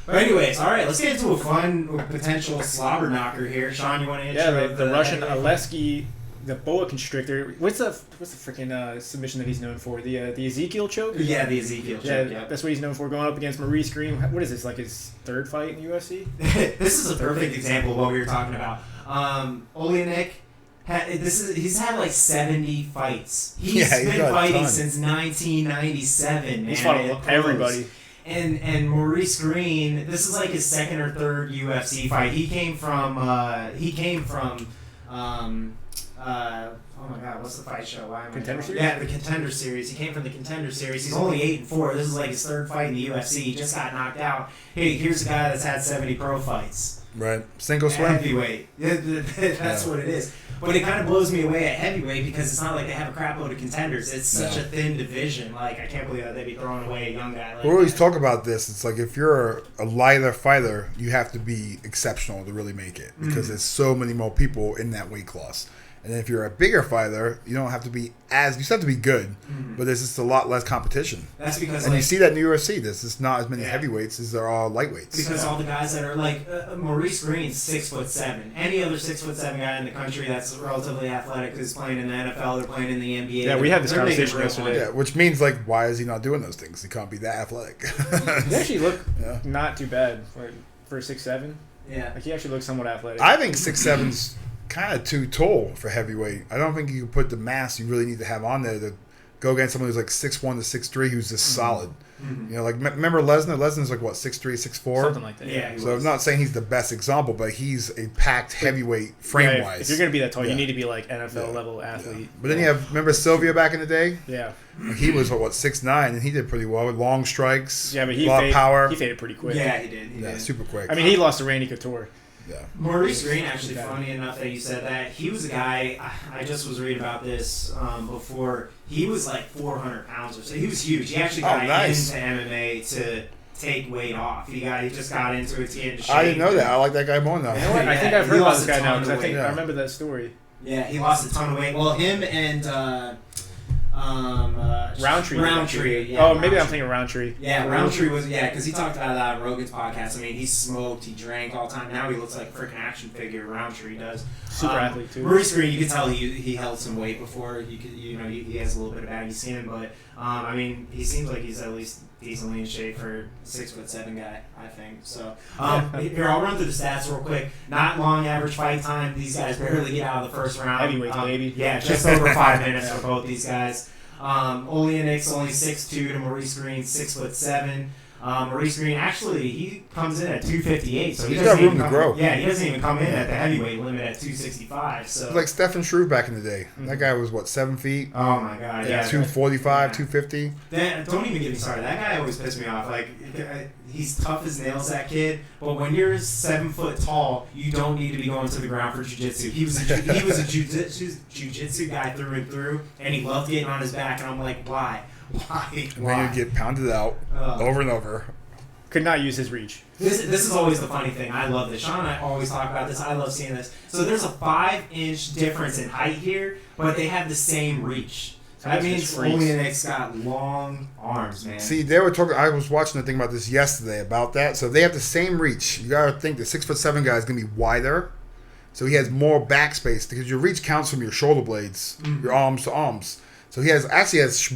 But anyways, all right, let's get into a fun potential slobber knocker here. Sean, you want to intro Yeah, the Russian Oleksiy the boa constrictor. What's the freaking submission that he's known for? The Ezekiel choke. Yeah, the Ezekiel choke. Yeah, that's what he's known for. Going up against Maurice Green. What is this? Like his third fight in the UFC? This is a perfect example of what we were talking about. Olenek. He's had like 70 fights. He's been fighting since 1997. Man. He's fought everybody. And Maurice Green, this is like his second or third UFC fight. He came from oh my God, what's the fight show? Why am I Contender Series? Yeah, the Contender Series. He came from the Contender Series. He's only 8-4. This is like his third fight in the UFC. He just got knocked out. Hey, here's a guy that's had 70 pro fights. Right. Single swim. Heavyweight. That's what it is. But it kind of blows me away at heavyweight because it's not like they have a crap load of contenders. It's such a thin division. Like, I can't believe that they'd be throwing away a young guy like We always talk about this. It's like if you're a lighter fighter, you have to be exceptional to really make it because there's so many more people in that weight class. And then if you're a bigger fighter, you don't have to be you still have to be good, but there's just a lot less competition. That's because, and you see that in the UFC. There's just not as many heavyweights as there are lightweights. Because all the guys that are like Maurice Green's 6'7". Any other 6'7" guy in the country that's relatively athletic is playing in the NFL. They're playing in the NBA. Yeah, we had this conversation yesterday. Yeah, which means like, why is he not doing those things? He can't be that athletic. He actually looked not too bad for 6'7". Yeah, like he actually looks somewhat athletic. I think 6'7's kind of too tall for heavyweight. I don't think you can put the mass you really need to have on there to go against someone who's like 6'1" to 6'3", who's just solid. You know, like remember Lesnar? Lesnar's like what, 6'3", 6'4"? Something like that. Yeah. So I'm not saying he's the best example, but he's a packed heavyweight frame wise. If you're gonna be that tall, you need to be like NFL level athlete. Yeah. But then you have Sylvia back in the day? Yeah. He was what 6'9", and he did pretty well with long strikes. Yeah, but a lot of power. He faded pretty quick. Yeah, he did. Super quick. I mean, he lost to Randy Couture. Yeah. Maurice Green, actually, funny enough that you said that. He was a guy, I just was reading about this before. He was like 400 pounds or so. He was huge. He actually got into MMA to take weight off. He just got into it to get into shape. I didn't know that. I like that guy more now. You know what? I think I've heard about this guy now because I remember that story. Yeah, he lost a ton of weight. Well, him and Roundtree. Yeah, oh, maybe I'm thinking Roundtree. Yeah, Roundtree was because he talked about that on Rogan's podcast. I mean, he smoked, he drank all the time. Now he looks like a freaking action figure. Roundtree does. Super athlete too. Maurice Green, you could tell he held some weight before. He has a little bit of baggy skin, but I mean, he seems like he's at least decently in shape for a 6'7" guy, I think. So here, I'll run through the stats real quick. Not long average fight time. These guys barely get out of the first round. Heavyweight, baby. Yeah, just over 5 minutes for both these guys. Oleanek's only 6'2" to Maurice Green 6'7". Maurice Green actually he comes in at 258, so he's got room to grow. Yeah, he doesn't even come in at the heavyweight limit at 265. So like Stephen Struve back in the day. That guy was what, 7 feet? Oh my God, yeah. 245, 250. Don't even get me started. That guy always pissed me off. Like he's tough as nails, that kid. But when you're 7 foot tall, you don't need to be going to the ground for jiu-jitsu. He was a jiu-jitsu guy through and through, and he loved getting on his back. And I'm like, why? And then you get pounded out over and over. Could not use his reach. This is always the funny thing. I love this. Sean and I always talk about this. I love seeing this. So there's a 5-inch difference in height here, but they have the same reach. So that means Oleanek's got long arms, man. See, they were talking. I was watching a thing about this yesterday about that. So they have the same reach. You gotta think the 6'7" guy is gonna be wider, so he has more backspace because your reach counts from your shoulder blades, your arms to arms. So he has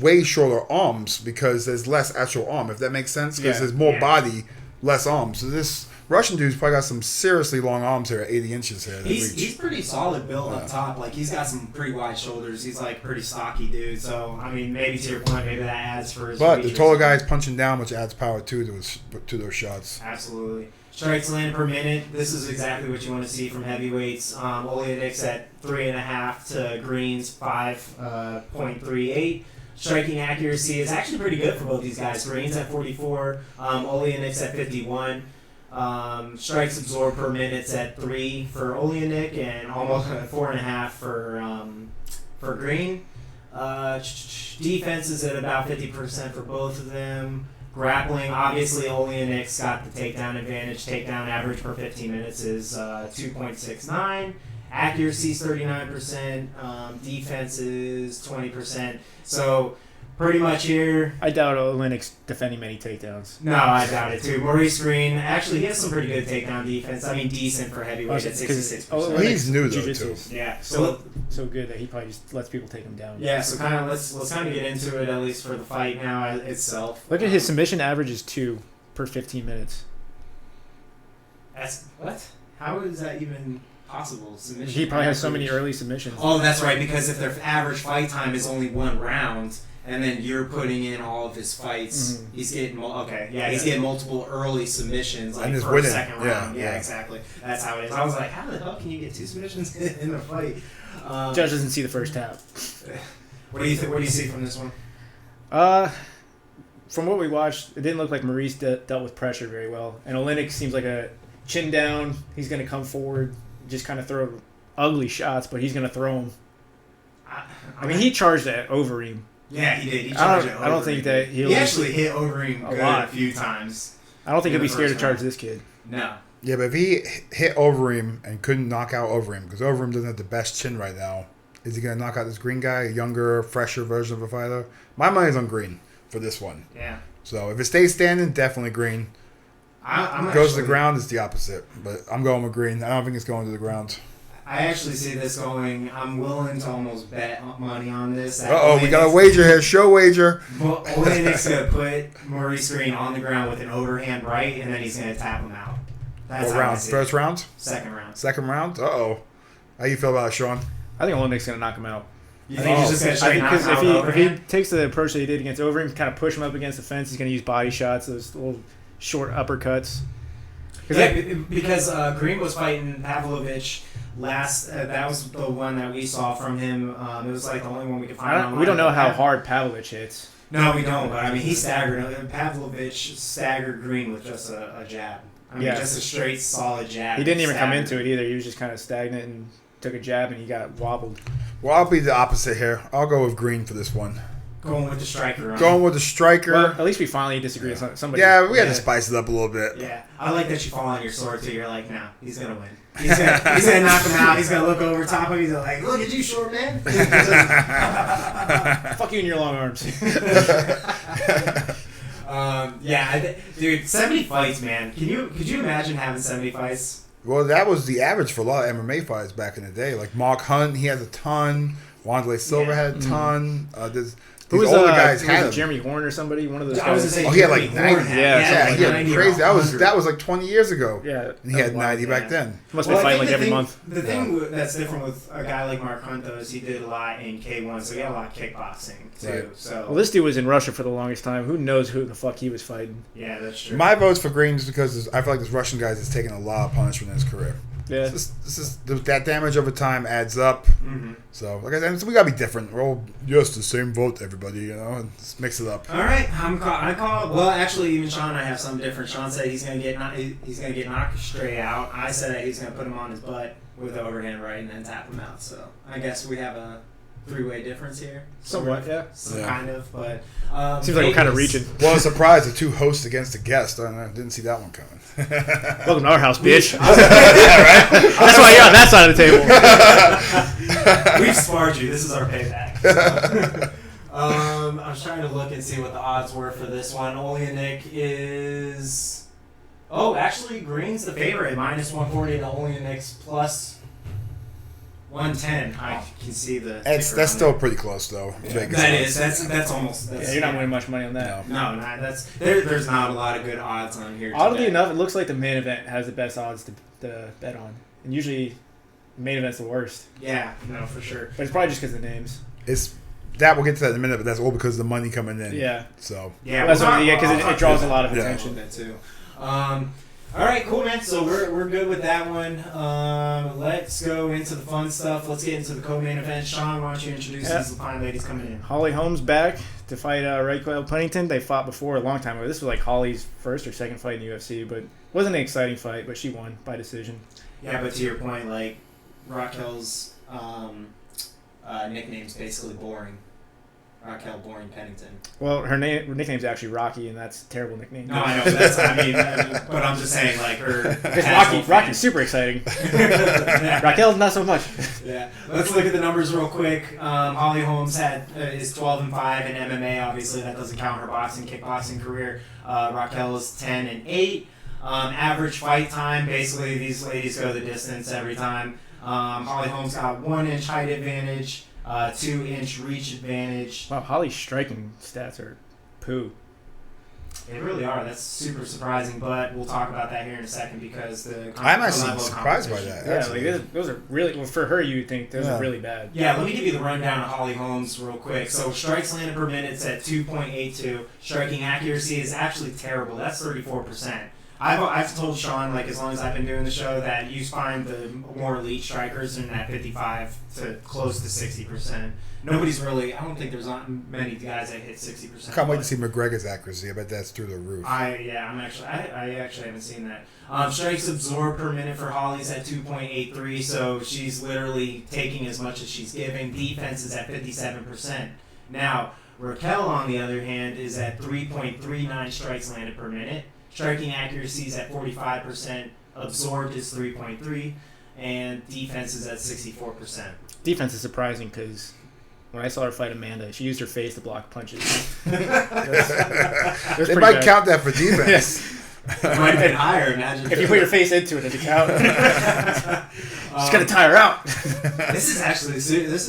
way shorter arms because there's less actual arm, if that makes sense. Because there's more body, less arms. So this Russian dude's probably got some seriously long arms here at 80 inches here. He's pretty solid built up top. Like, he's got some pretty wide shoulders. He's like pretty stocky dude. So, I mean, maybe to your point, maybe that adds for his But the taller guy's punching down, which adds power to those shots. Absolutely. Strikes land per minute. This is exactly what you want to see from heavyweights. Oleanek's at 3.5 to Green's 5.38. Striking accuracy is actually pretty good for both these guys. Green's at 44. Oleanek's at 51. Strikes absorbed per minute's at 3 for Oleanek and almost 4.5 for Green. Defense is at about 50% for both of them. Grappling, obviously, Oleanek's got the takedown advantage. Takedown average per 15 minutes is 2.69. Accuracy is 39%. Defense is 20%. So pretty much here. I doubt Olenek's defending many takedowns. No, I doubt it too. Maurice Green, actually, he has some pretty good takedown defense. I mean, decent for heavyweight at 66%. He's new though too. Yeah, so good that he probably just lets people take him down. Yeah, so kind of let's kind of get into it at least for the fight now itself. Look at his submission average is 2 per 15 minutes. That's what? How is that even possible? Submission. He probably has so average? many early submissions. Oh, that's right. Because if their average fight time is only 1 round, and then you're putting in all of his fights, he's getting he's getting multiple early submissions like first, winning. Second round. Yeah, exactly. That's how it is. I was like, how the hell can you get 2 submissions in a fight? Judge doesn't see the first tap. What do you think? What do you see from this one? From what we watched, it didn't look like Maurice dealt with pressure very well, and Olenek seems like a chin down. He's going to come forward, just kind of throw ugly shots, but he's going to throw them. I mean, he charged at Overeem. Yeah, he did. He charged at Overeem. I don't think that he actually hit Overeem a few times. I don't think he'll be scared to charge this kid. No. Yeah, but if he hit Overeem and couldn't knock out Overeem, because Overeem doesn't have the best chin right now, is he going to knock out this Green guy, a younger, fresher version of a fighter? My money's on Green for this one. Yeah. So if it stays standing, definitely Green. I'm goes to the ground, it's the opposite. But I'm going with Green. I don't think it's going to the ground. I actually see this going. I'm willing to almost bet money on this. We got a wager here. Show wager. Olenek's going to put Maurice Green on the ground with an overhand right, and then he's going to tap him out. That's what round? First round? Second round. Second round? Uh-oh. How you feel about it, Sean? I think Olenek's going to knock him out. You think he's just going to straight knock him out? If he takes the approach that he did against Overeem, kind of push him up against the fence, he's going to use body shots, those little short uppercuts. Because Green was fighting Pavlovich last. That was the one that we saw from him. It was like the only one we could find online. We don't know how hard Pavlovich hits. No, we don't. But I mean, he staggered. Pavlovich staggered Green with just a jab. I mean, just a straight, solid jab. He didn't even come into it either. He was just kind of stagnant and took a jab and he got wobbled. Well, I'll be the opposite here. I'll go with Green for this one. Going with the striker. Right? Going with the striker. Well, at least we finally disagree with somebody. Yeah, we had to spice it up a little bit. Yeah, I like that you fall on your sword too. You're like, no, he's gonna win. He's gonna knock him out. He's gonna look over top of him. He's like, look at you, short man. Fuck you and your long arms. Dude, 70 fights, man. Could you imagine having 70 fights? Well, that was the average for a lot of MMA fighters back in the day. Like Mark Hunt, he has a ton. Wanderlei Silva had a ton. These older guys had Jeremy Horn or somebody. One of those I was guys. gonna say he had like 90. Yeah, he had crazy. That was like 20 years ago. Yeah, and he had 90 back then. Must be fighting like every month. The thing that's different with a guy like Mark Hunt though is he did a lot in K1, so he had a lot of kickboxing too. Right. So this dude was in Russia for the longest time. Who knows who the fuck he was fighting? Yeah, that's true. My vote's for Green just because I feel like this Russian guy has taken a lot of punishment in his career. Yeah, that damage over time adds up. Mm-hmm. So, like I said, we gotta be different. We're all just the same vote, everybody. You know, and just mix it up. All right, I call. Well, actually, even Sean and I have something different. Sean said he's gonna get knocked straight out. I said that he's gonna put him on his butt with the overhand right and then tap him out. So I guess we have a 3-way difference here. Somewhat, yeah. Kind of, but seems like we're kind of reaching. Well, I'm surprised the 2 hosts against a guest. I didn't see that one coming. Welcome to our house, bitch. Yeah, right? That's why you're on that side of the table. We've sparred you. This is our payback. So. I was trying to look and see what the odds were for this one. Olenek is... Oh, actually, Green's the favorite. Minus 140 to Olenek's plus 110. I can see the... That's still pretty close, though. Yeah. That is. That's almost... That's, you're not winning much money on that. No, there's not a lot of good odds on here. Oddly enough, it looks like the main event has the best odds to bet on. And usually, the main event's the worst. Yeah, no, for sure. But it's probably just because of the names. We'll get to that in a minute, but that's all because of the money coming in. Yeah. So... Yeah, because it draws a lot of attention. That too. All right, cool, man. So we're good with that one. Let's go into the fun stuff. Let's get into the co-main event. Sean, why don't you introduce these fine ladies coming in? Holly Holmes back to fight Raquel Pennington. They fought before a long time ago. This was like Holly's first or second fight in the UFC, but it wasn't an exciting fight, but she won by decision. Yeah, but to your point, like, Raquel's nickname's basically boring. Raquel Boring Pennington. Well, her nickname's actually Rocky, and that's a terrible nickname. No, I know. But I'm just saying, like, her. Because Rocky's super exciting. Raquel's not so much. Yeah. Let's look at the numbers real quick. Holly Holmes is 12-5 in MMA. Obviously, that doesn't count her kickboxing career. Raquel is 10-8. Average fight time, basically, these ladies go the distance every time. Holly Holmes got 1-inch height advantage, 2-inch reach advantage. Wow, Holly's striking stats are poo. They really are. That's super surprising, but we'll talk about that here in a second because I'm actually surprised by that. Yeah, like those are really, well, for her, you would think those are really bad. Yeah, let me give you the rundown of Holly Holmes real quick. So strikes landed per minute is at 2.82. Striking accuracy is actually terrible. That's 34%. I've told Sean, like, as long as I've been doing the show, that you find the more elite strikers in that 55 to close to 60%. Nobody's really, I don't think there's not many guys that hit 60%. Can't wait to see McGregor's accuracy. I bet that's through the roof. I actually haven't seen that. Strikes absorbed per minute for Holly's at 2.83, so she's literally taking as much as she's giving. Defense is at 57%. Now, Raquel, on the other hand, is at 3.39 strikes landed per minute. Striking accuracy is at 45%, absorbed is 3.3, and defense is at 64%. Defense is surprising because when I saw her fight Amanda, she used her face to block punches. They might count that for defense. Yes. It might have been higher, imagine. If you put your face into it, does it count? Just gotta tie her out. This is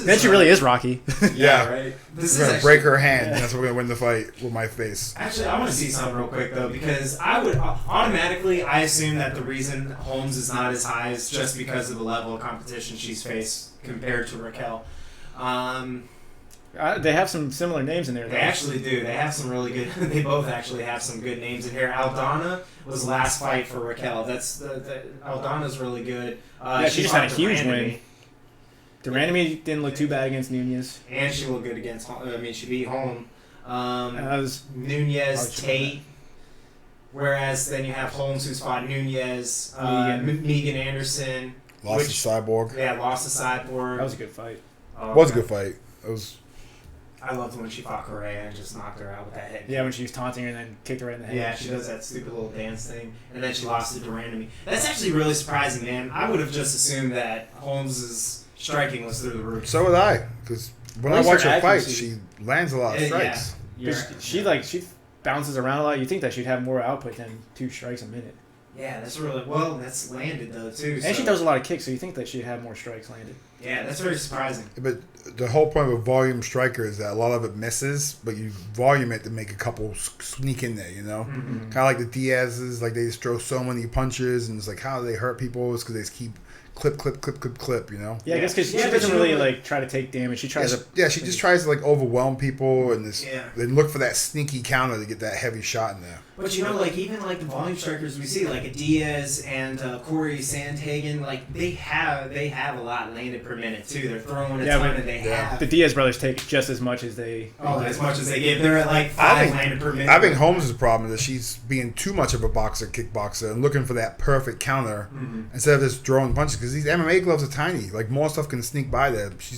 Then she really is Rocky. Yeah. Right. We're going to break her hand, and that's what we're going to win the fight with my face. Actually, I want to see something real quick, though, because I would automatically, I assume that the reason Holmes is not as high is just because of the level of competition she's faced compared to Raquel. They have some similar names in there, though. They actually do. They have some really good. They both actually have some good names in here. Aldana was last fight for Raquel. That's Aldana's really good. Yeah, she just had a huge win. Durandamy didn't look too bad against Nunez, and she looked good against. She beat Holm. was Nunez, Tate. Whereas then you have Holmes, who's fought Nunez, Megan Anderson. Lost to Cyborg. Yeah, lost to Cyborg. That was a good fight. Was a good fight. It was. I loved when she fought Correa and just knocked her out with that head. Yeah, when she was taunting her and then kicked her right in the head. Yeah, she does that stupid little dance thing, and then she lost to Durandamy. That's actually really surprising, man. I would have just assumed that Holmes's striking was through the roof. So would I, because when I watch her fight, she lands a lot of strikes. Yeah. She bounces around a lot. You'd think that she'd have more output than 2 strikes a minute. Yeah, that's really well. That's landed though too. And she throws a lot of kicks, so you think that she'd have more strikes landed. Yeah, that's very surprising. But the whole point of a volume striker is that a lot of it misses, but you volume it to make a couple sneak in there, you know? Mm-hmm. Kind of like the Diaz's, like they just throw so many punches, and it's like how do they hurt people? It's because they just keep clip, you know? Yeah, I guess because she doesn't really like try to take damage. She tries to. Yeah, she just tries to like overwhelm people and then look for that sneaky counter to get that heavy shot in there. But you know, like even like the volume strikers we see, like a Diaz and Corey Sandhagen, like they have a lot landed per minute too. They're throwing a ton, and they have. The Diaz brothers take just as much as they. As much as they give. They're at like 5 landed per minute. I think Holmes' problem is that she's being too much of a kickboxer, and looking for that perfect counter instead of just throwing punches. Because these MMA gloves are tiny. Like more stuff can sneak by there. She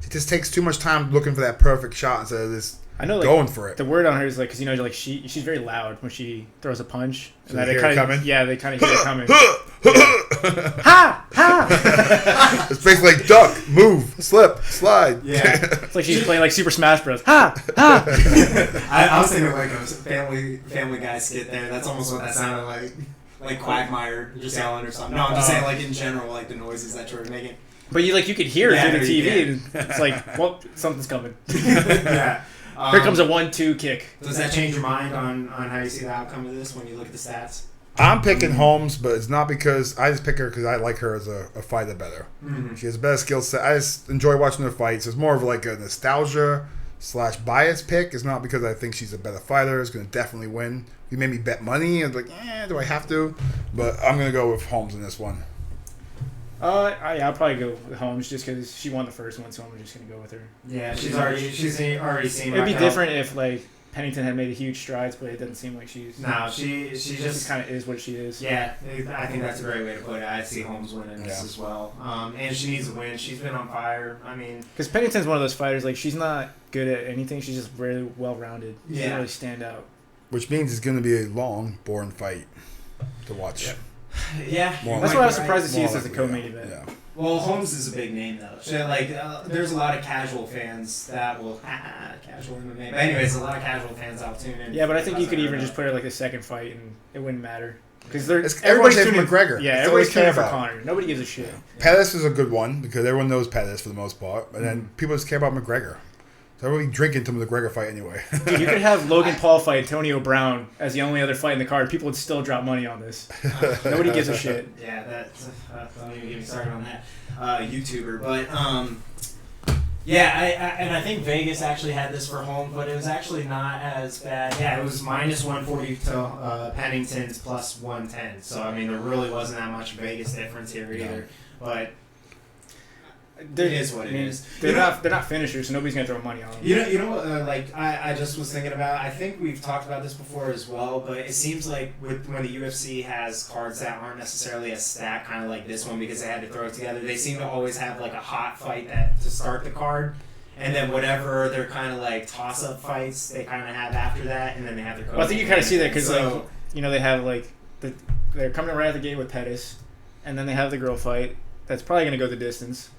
just takes too much time looking for that perfect shot instead of just going for it. The word on her is like, because like she's very loud when she throws a punch. So they hear it coming? Yeah, they kind of hear it coming. Ha! Ha! It's basically like duck, move, slip, slide. Yeah. It's like she's playing like Super Smash Bros. Ha! Ha! I was thinking like a Family Guy skit there. That's almost what that sounded like. Like Quagmire just yelling or something. No, I'm just saying like in general, like the noises that you were making. But you could hear it through the TV, and it's like, well, something's coming. Yeah. Here comes a 1-2 kick. Does that change your mind on how you see the outcome of this when you look at the stats? I'm picking Holmes, but it's not because I just pick her because I like her as a fighter better. Mm-hmm. She has a better skill set. I just enjoy watching her fights. It's more of like a nostalgia/bias pick. It's not because I think she's a better fighter. It's going to definitely win. You made me bet money. I was like, do I have to? But I'm going to go with Holmes in this one. I'll probably go with Holmes just because she won the first one, so I'm just going to go with her. Yeah, she's already seen. It'd be different if like Pennington had made huge strides, but it doesn't seem like she's. No, she just kind of is what she is. Yeah, I think that's a great way to put it. I see Holmes winning this as well. And she needs a win. She's been on fire. I mean, because Pennington's one of those fighters, like, she's not good at anything. She's just really well-rounded. She doesn't really stand out. Which means it's going to be a long, boring fight to watch. Yeah. That's why I was surprised to see this as a co-main event. Yeah. Well, Holmes is a big name, though. So, like, there's a lot of casual fans that will... casual MMA. But anyways, a lot of casual fans out tune in. Yeah, but I think you could even just put her like a second fight and it wouldn't matter. Because everybody's tuning McGregor. Yeah, That's everybody's tuning for about. Conor. Nobody gives a shit. Yeah. Pettis is a good one because everyone knows Pettis for the most part. And then people just care about McGregor. So everybody drinking to the McGregor fight anyway. Dude, you could have Logan Paul fight Antonio Brown as the only other fight in the card. People would still drop money on this. Nobody gives a shit. Yeah, that's... don't even get me started on that. YouTuber. But, yeah, I think Vegas actually had this for home, but it was actually not as bad. Yeah, it was minus 140 to Pennington's plus 110. So, I mean, there really wasn't that much Vegas difference here either. But... it is what it is. They're not finishers, so nobody's gonna throw money on them. You know what? Like I just was thinking about. I think we've talked about this before as well. But it seems like when the UFC has cards that aren't necessarily as stacked, kind of like this one, because they had to throw it together. They seem to always have like a hot fight to start the card, and then whatever their kind of like toss up fights they kind of have after that, and then they have their. Well, I think you kind of see that because like they have like they're coming right out the gate with Pettis, and then they have the girl fight that's probably gonna go the distance.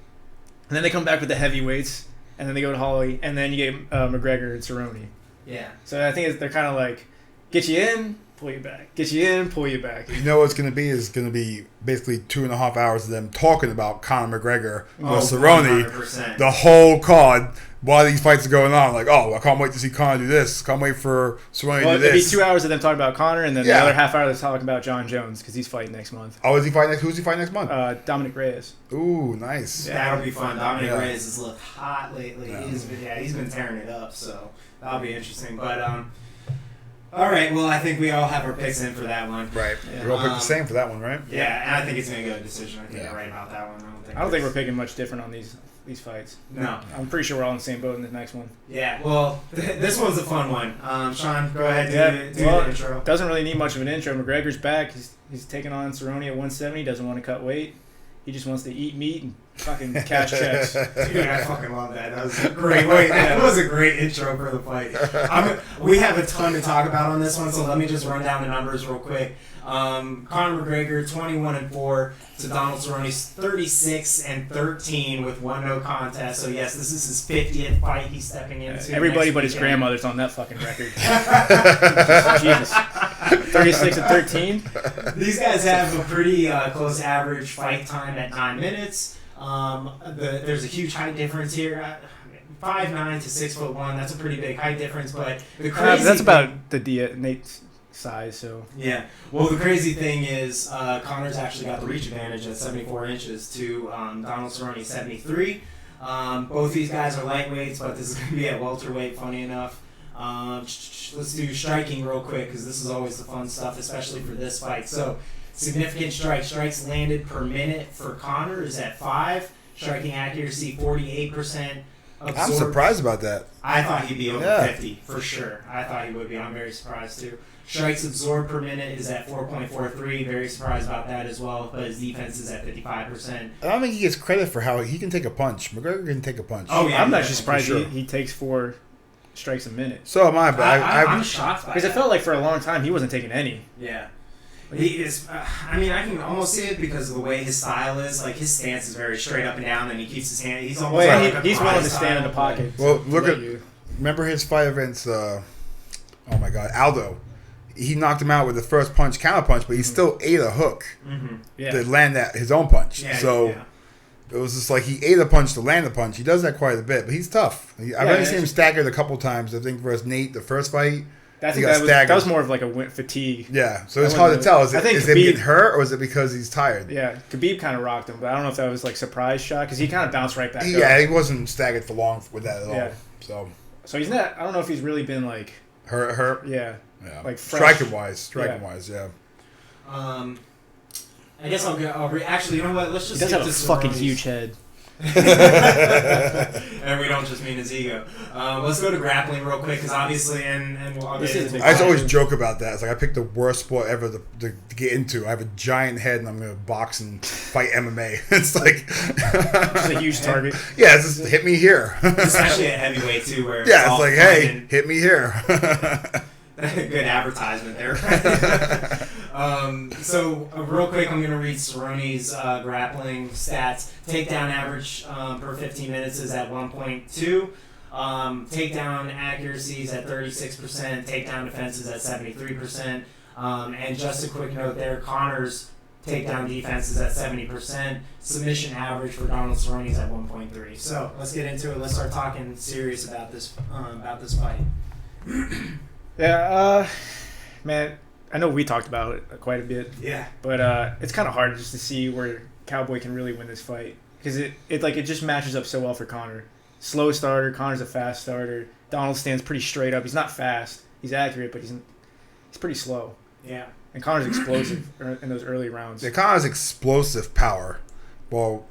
And then they come back with the heavyweights, and then they go to Holly, and then you get McGregor and Cerrone. Yeah. So I think they're kind of like, get you in, pull you back. Get you in, pull you back. You know what's going to be is going to be basically 2.5 hours of them talking about Conor McGregor or Cerrone 100%. the whole card while these fights are going on. Like, oh, I can't wait to see Conor do this. Can't wait for Cerrone to do this. It'd be 2 hours of them talking about Conor, and then the other half hour they're talking about John Jones because he's fighting next month. Oh, is he fighting next? Who's he fighting next month? Dominic Reyes. Ooh, nice. Yeah, that'll be fun. Dominic Reyes has looked hot lately. Yeah. He's been tearing it up, so that'll be interesting. But all right, well, I think we all have our picks in for that one. Right. Yeah. We're all picked the same for that one, right? Yeah, and I think it's gonna go to decision. I think you're right about that one. I don't think we're picking much different on these fights. No. I'm pretty sure we're all in the same boat in the next one. Yeah, well, this one's a fun one. Sean, go ahead, do the intro. Doesn't really need much of an intro. McGregor's back. He's taking on Cerrone at 170. Doesn't want to cut weight. He just wants to eat meat and fucking cash checks. Dude, I fucking love that. That was a great way. That was a great intro for the fight. We have a ton to talk about on this one, so let me just run down the numbers real quick. Conor McGregor 21-4 to Donald Cerrone's 36-13 with one no contest. So yes, this is his 50th fight he's stepping into. Everybody but his grandmother's on that fucking record. Jesus. 36-13. These guys have a pretty close average fight time at 9 minutes. There's a huge height difference here. 5'9" to 6'1". That's a pretty big height difference. But the crazy that's about the Nate's size. So yeah. Well, the crazy thing is Conor's actually got the reach advantage at 74 inches to Donald Cerrone 73. Both these guys are lightweights, but this is going to be at welterweight. Funny enough. Let's do striking real quick because this is always the fun stuff, especially for this fight. So, significant strikes landed per minute for Conor is at 5. Striking accuracy 48%. I'm surprised about that. I thought he'd be over 50 for sure. I thought he would be. I'm very surprised too. Strikes absorbed per minute is at 4.43. Very surprised about that as well. But his defense is at 55%. I don't think he gets credit for how he can take a punch. McGregor can take a punch. Oh yeah, I'm actually surprised he takes 4 strikes a minute. So am I, but I'm shocked by because it felt like for a long time he wasn't taking any. Yeah. He is. I mean, I can almost see it because of the way his style is. Like his stance is very straight up and down, and he keeps his hand. He's almost he's willing to stand in the pocket. Well, remember his fight against oh my God, Aldo. He knocked him out with the first punch, counter punch, but he still ate a hook to land his own punch. It was just like he ate a punch to land a punch. He does that quite a bit, but he's tough. I've only seen him staggered a couple times. I think versus Nate, the first fight. That was more of like a fatigue. Yeah, so it's hard to tell. Is it getting hurt or is it because he's tired? Yeah, Khabib kind of rocked him, but I don't know if that was like surprise shot because he kind of bounced right back up. Yeah, he wasn't staggered for long with that at all. So he's not. I don't know if he's really been like hurt. Yeah. Like striking wise, yeah. I guess I'll actually, you know what? Let's just. He does have a fucking huge head. And we don't just mean his ego. Let's go to grappling real quick, because obviously, I'll get into I always joke about that. It's like I picked the worst sport ever to get into. I have a giant head, and I'm going to box and fight MMA. It's like It's a huge target. Yeah, it's just hit me here. especially at heavyweight too, where Yeah, it's all like, fun hey, hit me here. good advertisement there. So real quick, I'm going to read Cerrone's grappling stats. Takedown average per 15 minutes is at 1.2. Takedown accuracies at 36%. Takedown defense is at 73%. And just a quick note there, Connor's takedown defense is at 70%. Submission average for Donald Cerrone is at 1.3. So let's get into it. Let's start talking serious about this fight. Yeah, man, I know we talked about it quite a bit. Yeah. But it's kind of hard just to see where Cowboy can really win this fight, because it just matches up so well for Connor. Slow starter, Connor's a fast starter. Donald stands pretty straight up. He's not fast. He's accurate, but he's pretty slow. Yeah. And Connor's explosive in those early rounds. Yeah, Connor's explosive power. Well,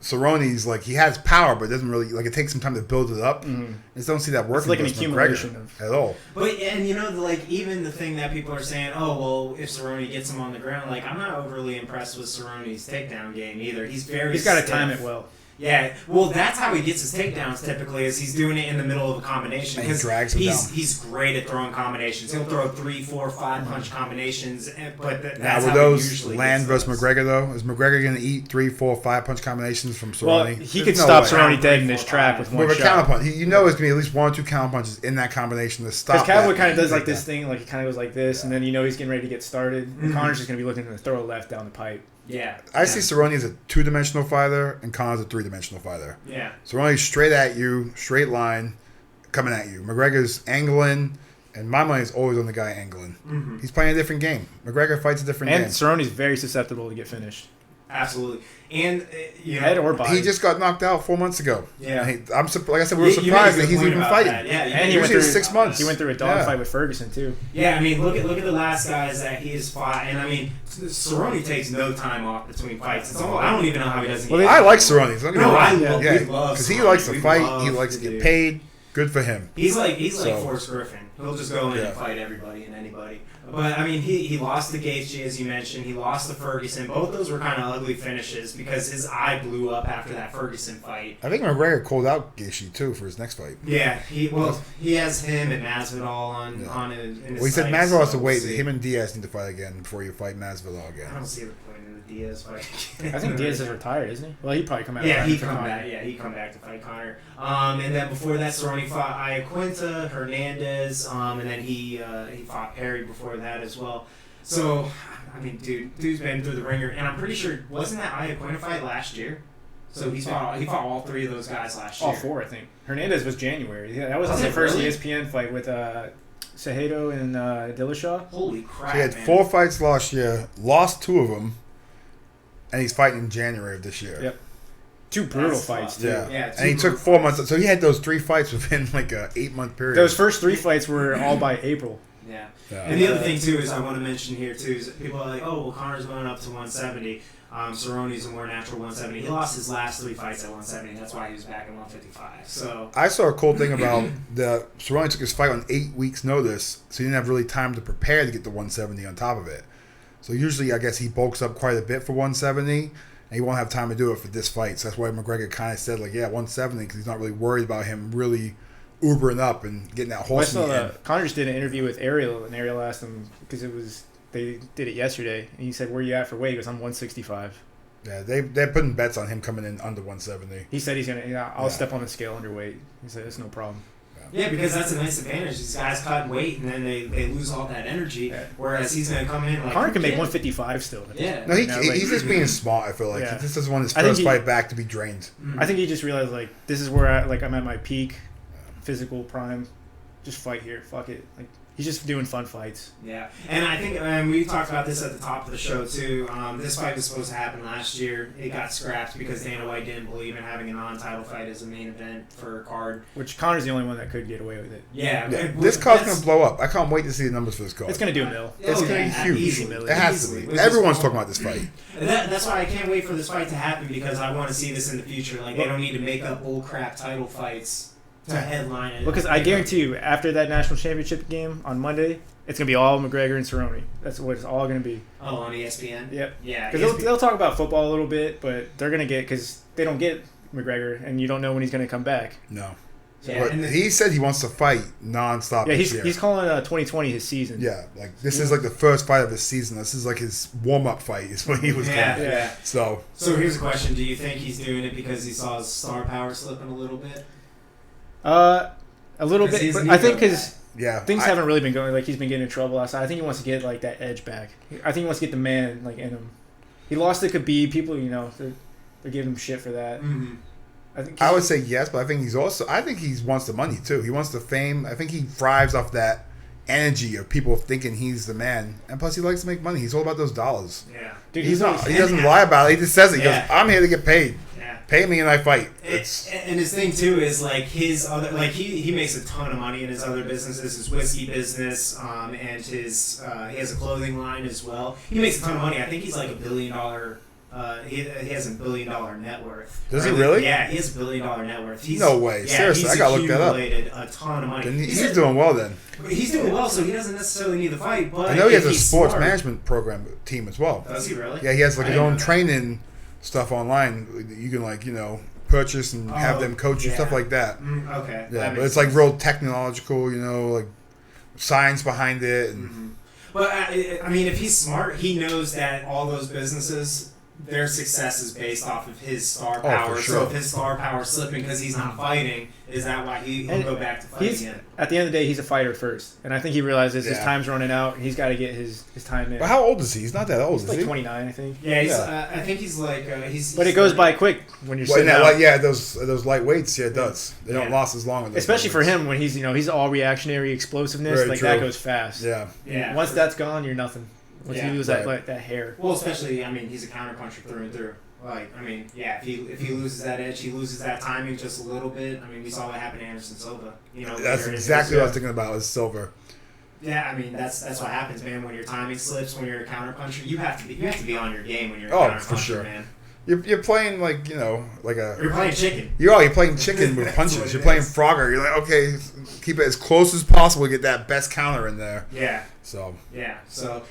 Cerrone's like, he has power, but it doesn't really, like, it takes some time to build it up. I just don't see that working like an with accumulation McGregor at all. But like even the thing that people are saying, oh well, if Cerrone gets him on the ground, like I'm not overly impressed with Cerrone's takedown game either. He's got to time it well. Yeah, well, that's how he gets his takedowns typically, is he's doing it in the middle of a combination. And he drags him down. He's great at throwing combinations. He'll throw 3, 4, 5 punch combinations, but that's Now, will how those he usually land gets versus those. McGregor, though? Is McGregor going to eat 3, 4, 5 punch combinations from Cerrone? Well, he could There's no stop way. Cerrone dead in his track with one With a shot. counter punch. You know it's going to be at least 1 or 2 counter punches in that combination to stop Because Cowboy that. kind of does like this thing, like he kind of goes like this, and then he's getting ready to get started. And Connor's just going to be looking to throw a left down the pipe. Yeah. I see Cerrone as a 2-dimensional fighter, and Connor's a 3-dimensional fighter. Yeah. Cerrone's straight at you, straight line, coming at you. McGregor's angling, and my money is always on the guy angling. Mm-hmm. He's playing a different game. McGregor fights a different And game. Cerrone's very susceptible to get finished. Absolutely. And Head or body. He just got knocked out 4 months ago. Yeah. Like I said, we were surprised that he's even fighting. Yeah, And he went Usually through 6 months. He went through a dogfight with Ferguson too. Yeah, I mean, look at the last guys that he has fought, and I mean, Cerrone takes no time off between fights. It's almost, I don't even know how he doesn't. Well, get I like Cerrone. Don't get me No, wrong. I love. Yeah, we love because he Cerrone. likes to We fight. love He likes to the get dude. paid. Good for him. He's like So- Forrest Griffin. He'll just go in Yeah. and fight everybody and anybody. But I mean, he lost to Gaethje, as you mentioned. He lost to Ferguson. Both those were kind of ugly finishes because his eye blew up after that Ferguson fight. I think McGregor called out Gaethje too for his next fight. Yeah, he has him and Masvidal on in his Well, he said sights, Masvidal has so to wait. we'll see. Him and Diaz need to fight again before you fight Masvidal I again. don't see the point in the Diaz fight. I think Diaz is retired, isn't he? Well, he'd probably come out. Yeah, right he after come Conor. back. Yeah, he come back to fight Connor. And then before that, Cerrone fought Iaquinta, Hernandez, and then he fought Perry before that as well. So, I mean, dude's been through the ringer, and I'm pretty sure wasn't that Iaquinta fight last year? So he fought all 3 of those guys last year. All 4, I think. Hernandez was January. Yeah, that was Was the it first really? ESPN fight with Cejudo and Dillashaw. Holy crap! He had man. 4 fights last year, lost 2 of them, and he's fighting in January of this year. Yep. 2 brutal That's fights tough. too. Yeah, Yeah, and he 2 took brutal 4 fights. months. So he had those 3 fights within like a 8-month period. Those first 3 fights were all by April. Yeah. Yeah. And the other thing too is I want to mention here too is people are like, oh well, Connor's going up to 170. Cerrone's a more natural 170. He lost his last 3 fights at 170. That's why he was back at 155. So I saw a cool thing about Cerrone took his fight on 8 weeks' notice, so he didn't have really time to prepare to get the 170 on top of it. So usually, I guess he bulks up quite a bit for 170, and he won't have time to do it for this fight. So that's why McGregor kind of said, like, yeah, 170, because he's not really worried about him really Ubering up and getting that horse in the end. Connor just did an interview with Ariel, and Ariel asked him because they did it yesterday, and he said, "Where you at for weight?" He goes, "I'm 165." Yeah, they're putting bets on him coming in under 170. He said he's gonna. I'll Yeah. step on the scale underweight. He said it's no problem. yeah, because that's a nice advantage. These guys cut weight and then they lose all that energy. Yeah. Whereas he's going to come in like Connor can make yeah. 155 still. Yeah. No, You know, like- he's just being smart. I feel like Yeah. he just doesn't want his I think first he- fight back to be drained. I think he just realized like this is where I'm at my peak, physical prime. Just fight here. Fuck it. Like he's just doing fun fights. Yeah, and I think we talked about this at the top of the show too. This fight was supposed to happen last year. It got scrapped because Dana White didn't believe in having a non-title fight as a main event for a card. Which Connor's the only one that could get away with it. Yeah, This card's gonna blow up. I can't wait to see the numbers for this card. It's gonna do a mill. It's gonna be huge. Easily, It has to be. easily. Everyone's talking about this fight. That's why I can't wait for this fight to happen because I want to see this in the future. Like they don't need to make up bullcrap title fights to headline it. Because I guarantee you, after that national championship game on Monday, it's gonna be all McGregor and Cerrone. That's what it's all gonna be. Oh, on ESPN. Yep. Yeah. Because they'll talk about football a little bit, but they're gonna get because they don't get McGregor, and you don't know when he's gonna come back. No. Yeah, But he said he wants to fight nonstop. Yeah, this year. he's calling 2020 his season. Yeah, like this is like the first fight of his season. This is like his warm-up fight. Is when he was Yeah, calling. yeah. So here's a question: do you think he's doing it because he saw his star power slipping a little bit? A little 'Cause bit. he's But I think ego his yeah, things haven't really been going. Like he's been getting in trouble outside. I think he wants to get like that edge back. I think he wants to get the man like in him. He lost to Khabib. People, they're giving him shit for that. Mm-hmm. I would say yes, but I think I think he wants the money too. He wants the fame. I think he thrives off that energy of people thinking he's the man, and plus he likes to make money. He's all about those dollars. Yeah, Dude, He doesn't lie about it. He just says it. He Yeah. goes, "I'm here to get paid. yeah. Pay me and I fight." And his thing too is like his other he makes a ton of money in his other businesses, his whiskey business, and his he has a clothing line as well. He makes a ton of money. I think he's like $1 billion. He has $1 billion net worth. Does he really? Yeah, he has $1 billion net worth. He's, No way. Yeah, Seriously, he's I gotta look that up. accumulated a ton of money. Then He he's said- doing well then. He's doing well, so he doesn't necessarily need the fight. But I know he has if a he's sports smart- management program team as well. Does he really? Yeah, he has like I his didn't own know that. training stuff online. You can purchase and have Oh, them coach you, yeah. stuff like that. Okay. Yeah, that but makes it's like sense. real technological, like science behind it. And But I mean, if he's smart, he knows that all those businesses, their success is based off of his star power. for sure. So if his star power is slipping because he's not fighting, is that why he'll And go back to fighting He's again? at the end of the day, he's a fighter first, and I think he realizes his Yeah. time's running out. And he's got to get his time in. But how old is he? He's not that old, He's is like he? 29, I think. Yeah, he's. Yeah. I think he's like he's. But it goes by quick when you're Well, sitting and out. those light weights, yeah, it does. They don't Yeah. last as long. On those Especially for weights. him when he's all reactionary explosiveness. Very like true. that goes fast. Yeah, Yeah. Once that's gone, you're nothing. Once Yeah. you lose Right. that hair. Well, especially I mean, he's a counterpuncher through and through. Like I mean, yeah, if he loses that edge, he loses that timing just a little bit. I mean, we saw what happened to Anderson Silva. that's later in his exactly what I was career. thinking about. Is Silver. Yeah, I mean that's what happens, man. When your timing slips, when you're a counterpuncher, you have to be on your game when you're a Oh, counterpuncher, for sure. man. You're playing like You're playing chicken. You're playing chicken with That's punches. what You're it playing is. Frogger. You're like, okay, keep it as close as possible to get that best counter in there. Yeah, So yeah. So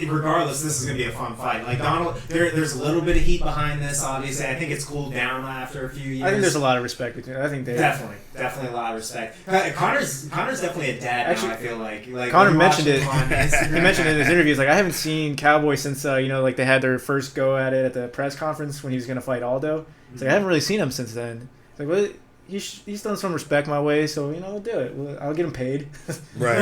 regardless, this is gonna be a fun fight. Like Donald, there's a little bit of heat behind this. Obviously, I think it's cooled down after a few years. I think there's a lot of respect between. I think they definitely a lot of respect. Connor's definitely a dad Actually, now. I feel like Connor we watch mentioned it. him on Instagram. He mentioned in his interview, he's like, I haven't seen Cowboy since like they had their first go at it at the press conference when he was gonna fight Aldo. He's like, I haven't really seen him since then. He's like, well, he's done some respect my way, so I'll do it. I'll get him paid. right,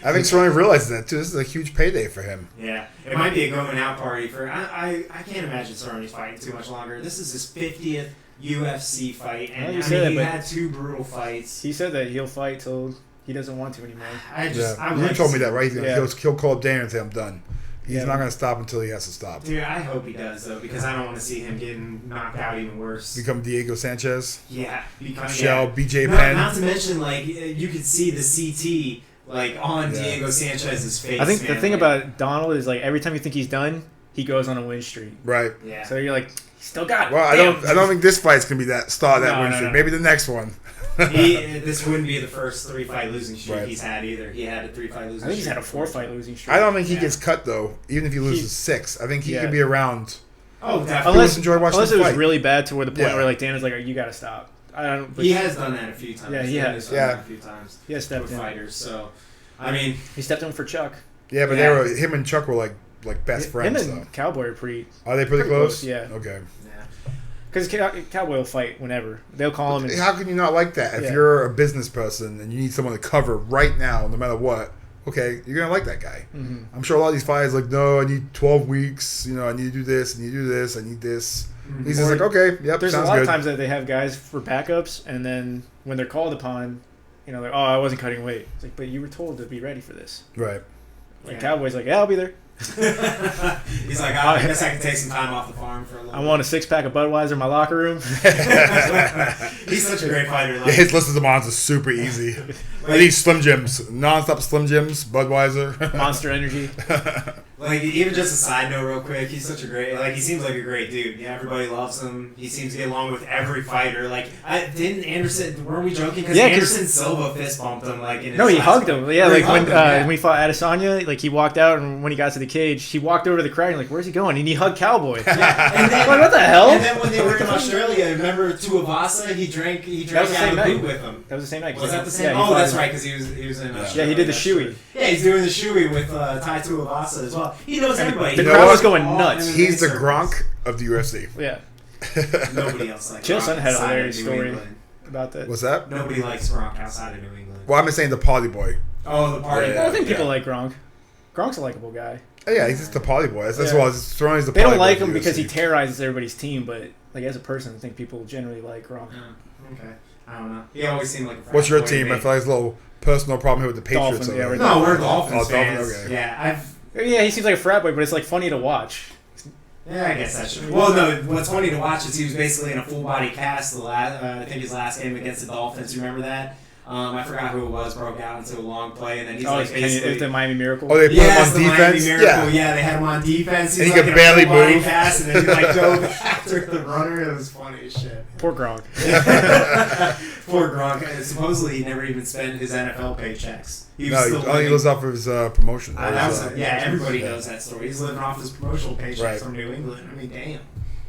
I think Cerrone realizes that too. This is a huge payday for him. Yeah, it might be a going out party for. I can't imagine Cerrone's fighting too much longer. This is his 50th UFC fight, and you I say mean, that, he but- had 2 brutal fights. He said that he'll fight till he doesn't want to anymore. I Yeah, would you like told to me see- that, right? Yeah. He'll call up Dana and say, "I'm done." He's Yeah. not going to stop until he has to stop. Dude, I hope he does though, because I don't want to see him getting knocked out even worse. Become Diego Sanchez, Yeah, because Michelle, BJ Not, Penn. not to mention, like you could see the CT like on Yeah. Diego Sanchez's face. I think the man, thing like- about Donald is like every time you think he's done, he goes on a win streak. Right. yeah. So you're like, he still got it. Well, I don't think this fight's gonna be that start of that No, win no, streak. no. Maybe the next one. This wouldn't be the first 3-fight losing streak Right. he's had either. He had a 3-fight losing streak. I think he's had a before. 4-fight losing streak. I don't think he Yeah. gets cut though. Even if he loses He- 6, I think he Yeah. can be around. Oh, definitely. Unless- Unless, enjoy watching unless the it was fight. really bad to where the point Yeah. where like Dana's like, you got to stop. I don't. But He has done that a few times. Yeah, he Dana's has. done Yeah. that a few times He has stepped with in. fighters. So, I mean, He stepped in for Chuck. Yeah, but Yeah. him and Chuck were like best friends. Him though. and Cowboy are pretty. Are they pretty close? Yeah. Okay. yeah. Because Cowboy will fight whenever. They'll call him. And, How can you not like that? If Yeah. you're a business person and you need someone to cover right now, no matter what, okay, you're gonna like that guy. Mhm. I'm sure a lot of these fighters like, no, I need 12 weeks. I need to do this. I need to do this. I need this. He's just Or like, okay, yep, There's sounds a lot good. of times that they have guys for backups, and then when they're called upon, like, oh, I wasn't cutting weight. It's like, but you were told to be ready for this. Right. Like Cowboy's like, yeah, I'll be there. He's like, oh, I guess I can take some time off the farm for a little I want a 6-pack of Budweiser in my locker room. He's such a great fighter. Yeah, his list of demands is super easy. I need Slim Jims, non-stop Slim Jims, Budweiser, Monster Energy. Like, even just a side note real quick, he's such a great, like, he seems like a great dude. Yeah, everybody loves him. He seems to get along with every fighter. Like, didn't Anderson, weren't we joking? Because Anderson Silva fist bumped him, like, in his he hugged him. Yeah, like when he fought Adesanya, like, he walked out, and when he got to the cage, he walked over to the crowd, and like, where's he going? And he hugged Cowboy. Yeah, and then, like, what the hell? And then when they were in Australia, remember Tuivasa? He drank out of the boot with him. That was the same night. Was that the same? Oh, that's right, because he was in Australia. Yeah, he did the shoey. Yeah, he's doing the shoey with Tai Tuivasa as well. He knows everybody. The crowd was going nuts. He's the Gronk of the UFC. Yeah. Nobody else likes Chael Gronk Sonnen had a outside hilarious of New story England. about that. What's that? Nobody likes Gronk outside of New England. Well, I'm saying the party boy. Oh, the party. Yeah. I think people like Gronk. Gronk's a likable guy. Oh, yeah, he's just the party boy. That's Yeah. why Cerrone's the They party don't like boy of him the because he UFC. terrorizes everybody's team, but like as a person, I think people generally like Gronk. Okay. I don't know. He always seemed like a What's your frat boy to team? me. I feel like there's a little personal problem here with the Patriots. Dolphins, yeah, over we're there. No, we're Dolphins Oh, fans. Dolphins, okay. Yeah, Yeah, he seems like a frat boy, but it's like funny to watch. I guess that's true. Well, no, what's funny to watch is he was basically in a full body cast I think his last game against the Dolphins. You remember that? I forgot who it was. Broke out into a long play, and then he's like basically. It's the Miami Miracle. Oh, they put Yes, him the on Miami defense? Miracle. Yeah. They had him on defense. And he like could in a barely full-body move. Cast, and then he like dove after the runner. It was funny as shit. Poor Gronk. Poor Gronk. Supposedly, he never even spent his NFL paychecks. He was No, still he living. lives off of his promotion. Everybody Yeah. knows that story. He's living off his promotional paychecks Right. from New England. I mean, damn.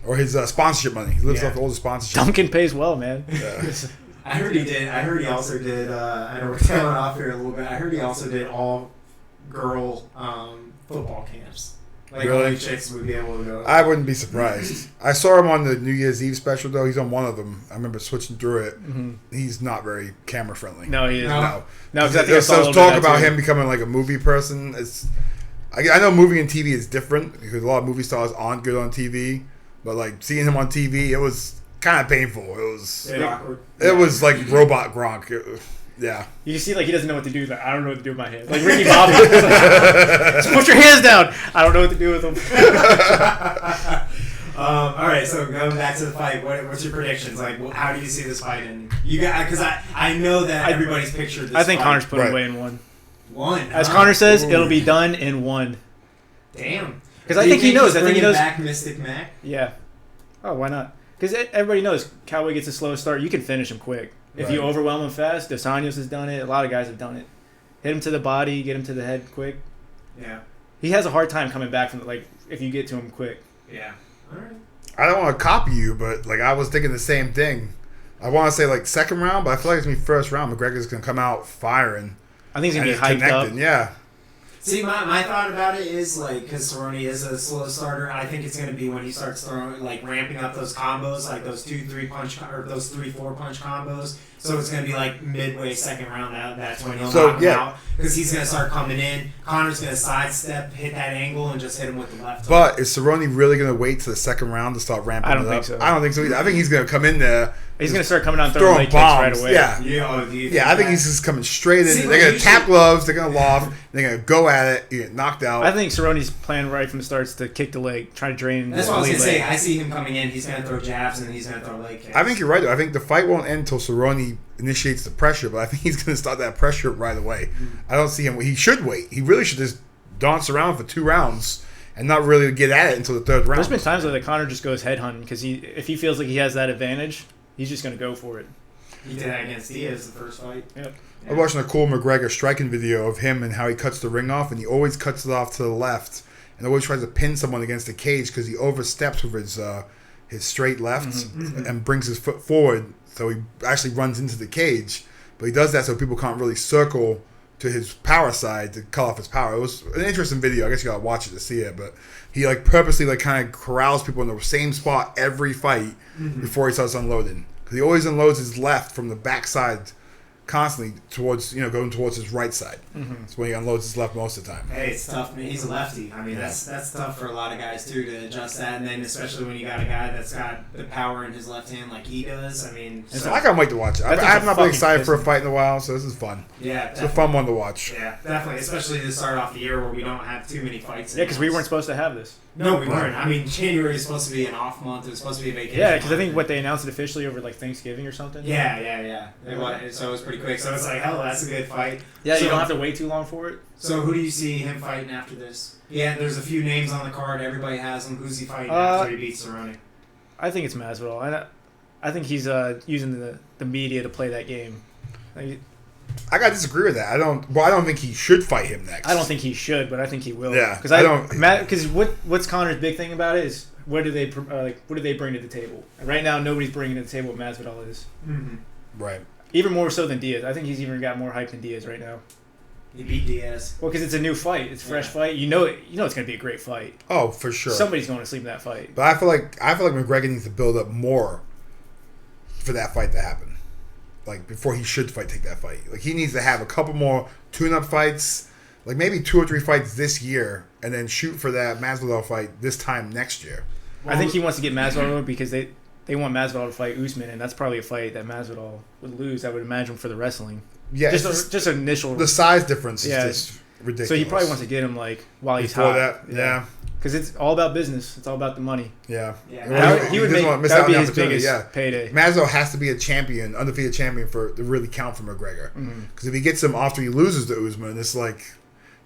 Or his sponsorship money. He lives Yeah. off all the sponsorship. Duncan pays well, man. Yeah. I heard he did. I heard he also did. I know we're tailing off here a little bit. I heard he also did all girl football camps. Like Really? only chicks would be able to go. I wouldn't be surprised. I saw him on the New Year's Eve special, though. He's on one of them. I remember switching through it. Mm-hmm. He's not very camera friendly. No, he is. No. No. No, because I think I saw a There's little talk bit of that about too. him becoming like a movie person. I know movie and TV is different because a lot of movie stars aren't good on TV. But like seeing him on TV, it was kind of painful. Awkward. It was like robot Gronk. Yeah. You can see like he doesn't know what to do. Like, I don't know what to do with my hands. Like Ricky Bobby. Just put your hands down. I don't know what to do with them. All right, so going back to the fight, what's your predictions? Like, how do you see this fight ending? You got because I know that everybody's pictured this. I think fight. Connor's putting Right. away in one. One. As Connor says, it'll be done in one. Damn. Because I think he knows. he's I think he bringing knows. back Mystic Mac. Yeah. Oh, why not? Because everybody knows Cowboy gets a slow start. You can finish him quick. If you Right. overwhelm him fast, Dos Anjos has done it. A lot of guys have done it. Hit him to the body, get him to the head quick. Yeah. He has a hard time coming back from if you get to him quick. Yeah. All right. I don't want to copy you, but like I was thinking the same thing. I want to say like second round, but I feel like it's gonna be first round. McGregor's gonna come out firing. I think he's and gonna be it's hyped up. connecting. Yeah. See, my thought about it is like because Cerrone is a slow starter. I think it's gonna be when he starts throwing ramping up those combos, like those 2-3 punch or those 3-4 punch combos. So it's gonna be like midway second round. That's when he'll knock him out because he's gonna start coming in. Connor's gonna sidestep, hit that angle, and just hit him with the left hook. But is Cerrone really gonna wait to the second round to start ramping I don't it think up? so. I don't think so either. I think he's gonna come in there. He's gonna start coming down throwing leg kicks right bombs. away. Yeah. Yeah, I think he's just coming straight in. See, They're like, gonna usually- tap gloves. They're gonna loft. They're gonna go at it. You get knocked out. I think Cerrone's plan right from the start is to kick the leg, try to drain. That's the what I was lead gonna say. leg. I see him coming in. He's gonna throw jabs and then he's gonna throw leg kicks. I think you're right, though. I think the fight won't end until Cerrone initiates the pressure, but I think he's going to start that pressure right away. I don't see him. He should wait. He really should just dance around for 2 rounds and not really get at it until the third round. There's been times that Connor just goes headhunting because if he feels like he has that advantage, he's just gonna go for it. He did that against Diaz the first fight. Yep. I was watching a cool McGregor striking video of him and how he cuts the ring off, and he always cuts it off to the left and always tries to pin someone against the cage because he oversteps with his straight left and brings his foot forward, so he actually runs into the cage. But he does that so people can't really circle to his power side to cut off his power. It was an interesting video. I guess you gotta watch it to see it. But he purposely kind of corrals people in the same spot every fight before he starts unloading. Because he always unloads his left from the backside constantly towards going towards his right side. That's when he unloads his left most of the time. Hey, it's tough, man. He's a lefty. I mean, that's tough for a lot of guys too to adjust that, and then especially when you got a guy that's got the power in his left hand like he does. I mean, I can't wait to watch it. I have not been excited for a fight in a while, so this is fun. Yeah, it's a fun one to watch. Yeah, definitely, especially to start off the year where we don't have too many fights. Yeah, because we weren't supposed to have this. No, we weren't. I mean, January is supposed to be an off month. It was supposed to be a vacation. Yeah, because I think they announced it officially over like Thanksgiving or something. Yeah. So it was pretty quick. So it's like, hell, that's a good fight. Yeah, so, you don't have to wait too long for it. So who do you see him fighting after this? Yeah, there's a few names on the card. Everybody has them. Who's he fighting after he beats Cerrone? I think it's Masvidal. I think he's using the media to play that game. I gotta disagree with that. I don't think he should fight him next. I don't think he should, but I think he will. Yeah, because what's Connor's big thing about it is what do they bring to the table? And right now, nobody's bringing to the table what Masvidal is. Mm-hmm. Right. Even more so than Diaz. I think he's even got more hype than Diaz right now. He beat Diaz. Well, because it's a new fight. It's a fresh fight. You know it's going to be a great fight. Oh, for sure. Somebody's going to sleep in that fight. But I feel like McGregor needs to build up more for that fight to happen. Like before he should take that fight. Like he needs to have a couple more tune-up fights, like maybe 2 or 3 fights this year, and then shoot for that Masvidal fight this time next year. I think he wants to get Masvidal because they want Masvidal to fight Usman, and that's probably a fight that Masvidal would lose, I would imagine, for the wrestling. Yeah, just initial. The size difference is just ridiculous. So he probably wants to get him while he's before hot. That, yeah. Because it's all about business. It's all about the money. Yeah. He would that would be his biggest payday. Masvidal has to be a champion, undefeated champion, to really count for McGregor. Because if he gets him after he loses to Usman, it's like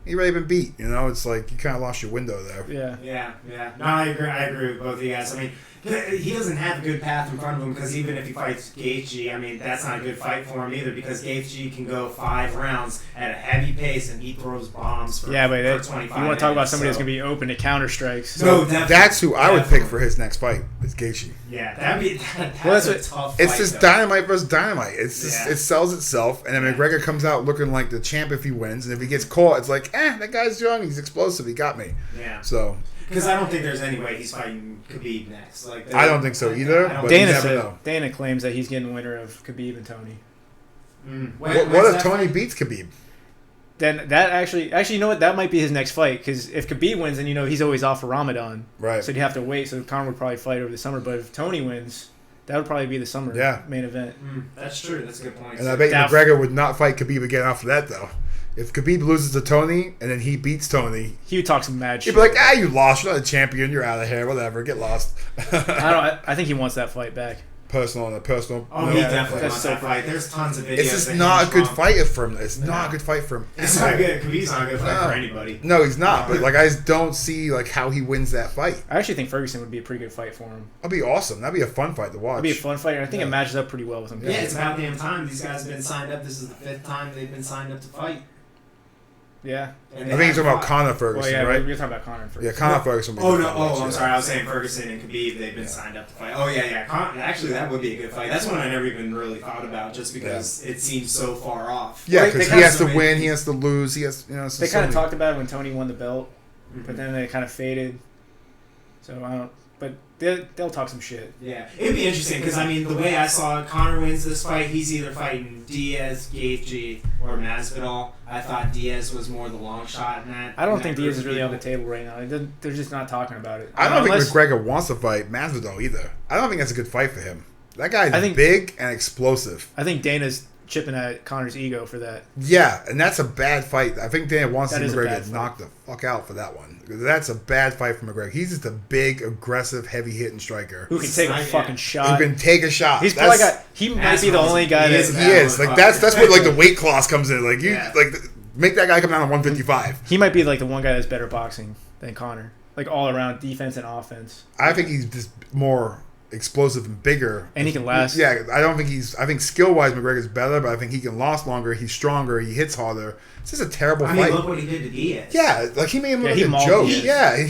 he already been beat. It's like you kind of lost your window there. Yeah. No, I agree with both of you guys. I mean, he doesn't have a good path in front of him because even if he fights Gaethje, I mean, that's not a good fight for him either because Gaethje can go 5 rounds at a heavy pace and he throws bombs for 25 you want to talk about somebody that's going to be open to counter strikes. No, definitely. That's who I would pick for his next fight. Is Gaethje. Yeah, that's a tough fight. It's just dynamite versus dynamite. It's just it sells itself, and then McGregor comes out looking like the champ if he wins, and if he gets caught, it's like, that guy's young, he's explosive, he got me. Yeah. So. Because I don't think there's any way he's fighting Khabib next. I don't think so either. But Dana claims that he's getting winner of Khabib and Tony. What if Tony beats Khabib? Then that actually, you know what? That might be his next fight because if Khabib wins, then he's always off for Ramadan. Right. So you have to wait. So Conor would probably fight over the summer. But if Tony wins, that would probably be the summer main event. That's true. That's a good point. And I bet McGregor would not fight Khabib again after that, though. If Khabib loses to Tony and then he beats Tony, he would talk some mad shit. He'd be like, you lost. You're not a champion. You're out of here. Whatever. Get lost. I think he wants that fight back. Personal. Oh, he definitely wants that fight. There's tons of videos. It's just not a good fight for him. It's not a good fight for him. It's not good. Khabib's not a good fight for anybody. No, he's not. But I just don't see how he wins that fight. I actually think Ferguson would be a pretty good fight for him. That'd be awesome. That'd be a fun fight to watch. It'd be a fun fight. I think it matches up pretty well with him. Yeah, it's about damn time. These guys have been signed up. This is the 5th time they've been signed up to fight. Yeah. I think he's talking about Conor Ferguson, right? We're talking about Conor Ferguson. Yeah, Conor Ferguson. I'm sorry. I was saying Ferguson and Khabib, they've been signed up to fight. Oh, yeah. Actually, that would be a good fight. That's one I never even really thought about just because it seems so far off. Yeah, because he has to win, he has to lose, he has, they kind of talked about it when Tony won the belt, but then they kind of faded. So I don't. But they'll talk some shit. Yeah, it'd be interesting because the way I saw it, Conor wins this fight. He's either fighting Diaz, Gaethje, or Masvidal. I thought Diaz was more the long shot in that. I don't think Diaz is really on the table right now. They're just not talking about it. I don't think McGregor wants to fight Masvidal either. I don't think that's a good fight for him. That guy's big and explosive. I think Dana's chipping at Conor's ego for that. Yeah, and that's a bad fight. I think Dana wants McGregor to knock the fuck out for that one. That's a bad fight for McGregor. He's just a big, aggressive, heavy-hitting striker. Who can take a fucking shot. Who can take a shot. He might be the only guy that... He is. That's where the weight class comes in. Make that guy come down to 155. He might be the one guy that's better boxing than Conor. All around defense and offense. I think he's just more explosive and bigger, and he can last. Yeah, I think skill wise McGregor's better, but I think he can last longer. He's stronger. He hits harder. This is a terrible fight. Look what he did to Diaz. Yeah, he made him look like a joke. Diaz. Yeah, and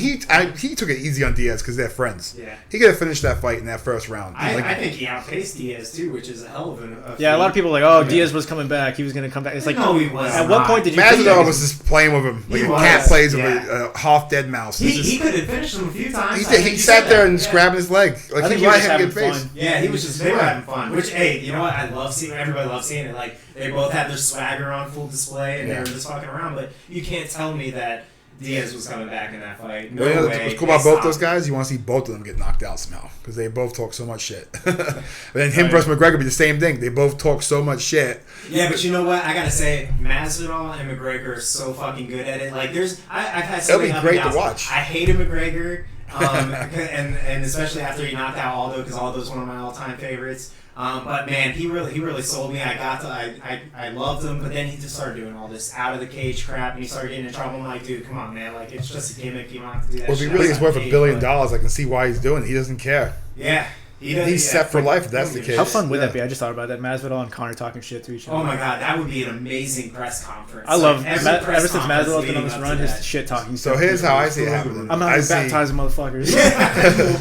he took it easy on Diaz because they're friends. Yeah, he could have finished that fight in that first round. I think he outpaced Diaz too, which is a hell of a lot of people are like, Diaz was coming back. He was going to come back. It's no, he was. At what point did you? Masvidal was just playing with him like a cat plays with a half dead mouse. He could have finished him a few times. He sat there and just grabbing his leg. I think he let just him having get faced. fun. Yeah, he was just they were having fun. Which, hey, you know what? I love seeing. Everybody loves seeing it. Like they both had their swagger on full display, and they were just fucking around. But you can't tell me that Diaz was coming back in that fight. No way. What's cool about both those guys? You want to see both of them get knocked out somehow because they both talk so much shit. But then him versus McGregor be the same thing. They both talk so much shit. Yeah, but you know what? I gotta say, Masvidal and McGregor are so fucking good at it. Like, I've had so It'll be great to watch. I hated McGregor, and especially after he knocked out Aldo, because Aldo's one of my all-time favorites. But man, he really sold me. I loved him, but then he just started doing all this out of the cage crap, and he started getting in trouble. I'm like, dude, come on, man! Like, it's just a gimmick. You don't have to do that. Well, if he shit really is outside worth the $1 cage, billion, but- I can see why he's doing it. He doesn't care. Yeah, He's set for life if that's the case. How fun would that be? I just thought about that. Masvidal and Conor talking shit to each other. Oh my god, that would be an amazing press conference. I love every ever press since conference Masvidal's been on leading this up run, to his that. shit talking. So here's how I see it happening. I'm not baptizing motherfuckers.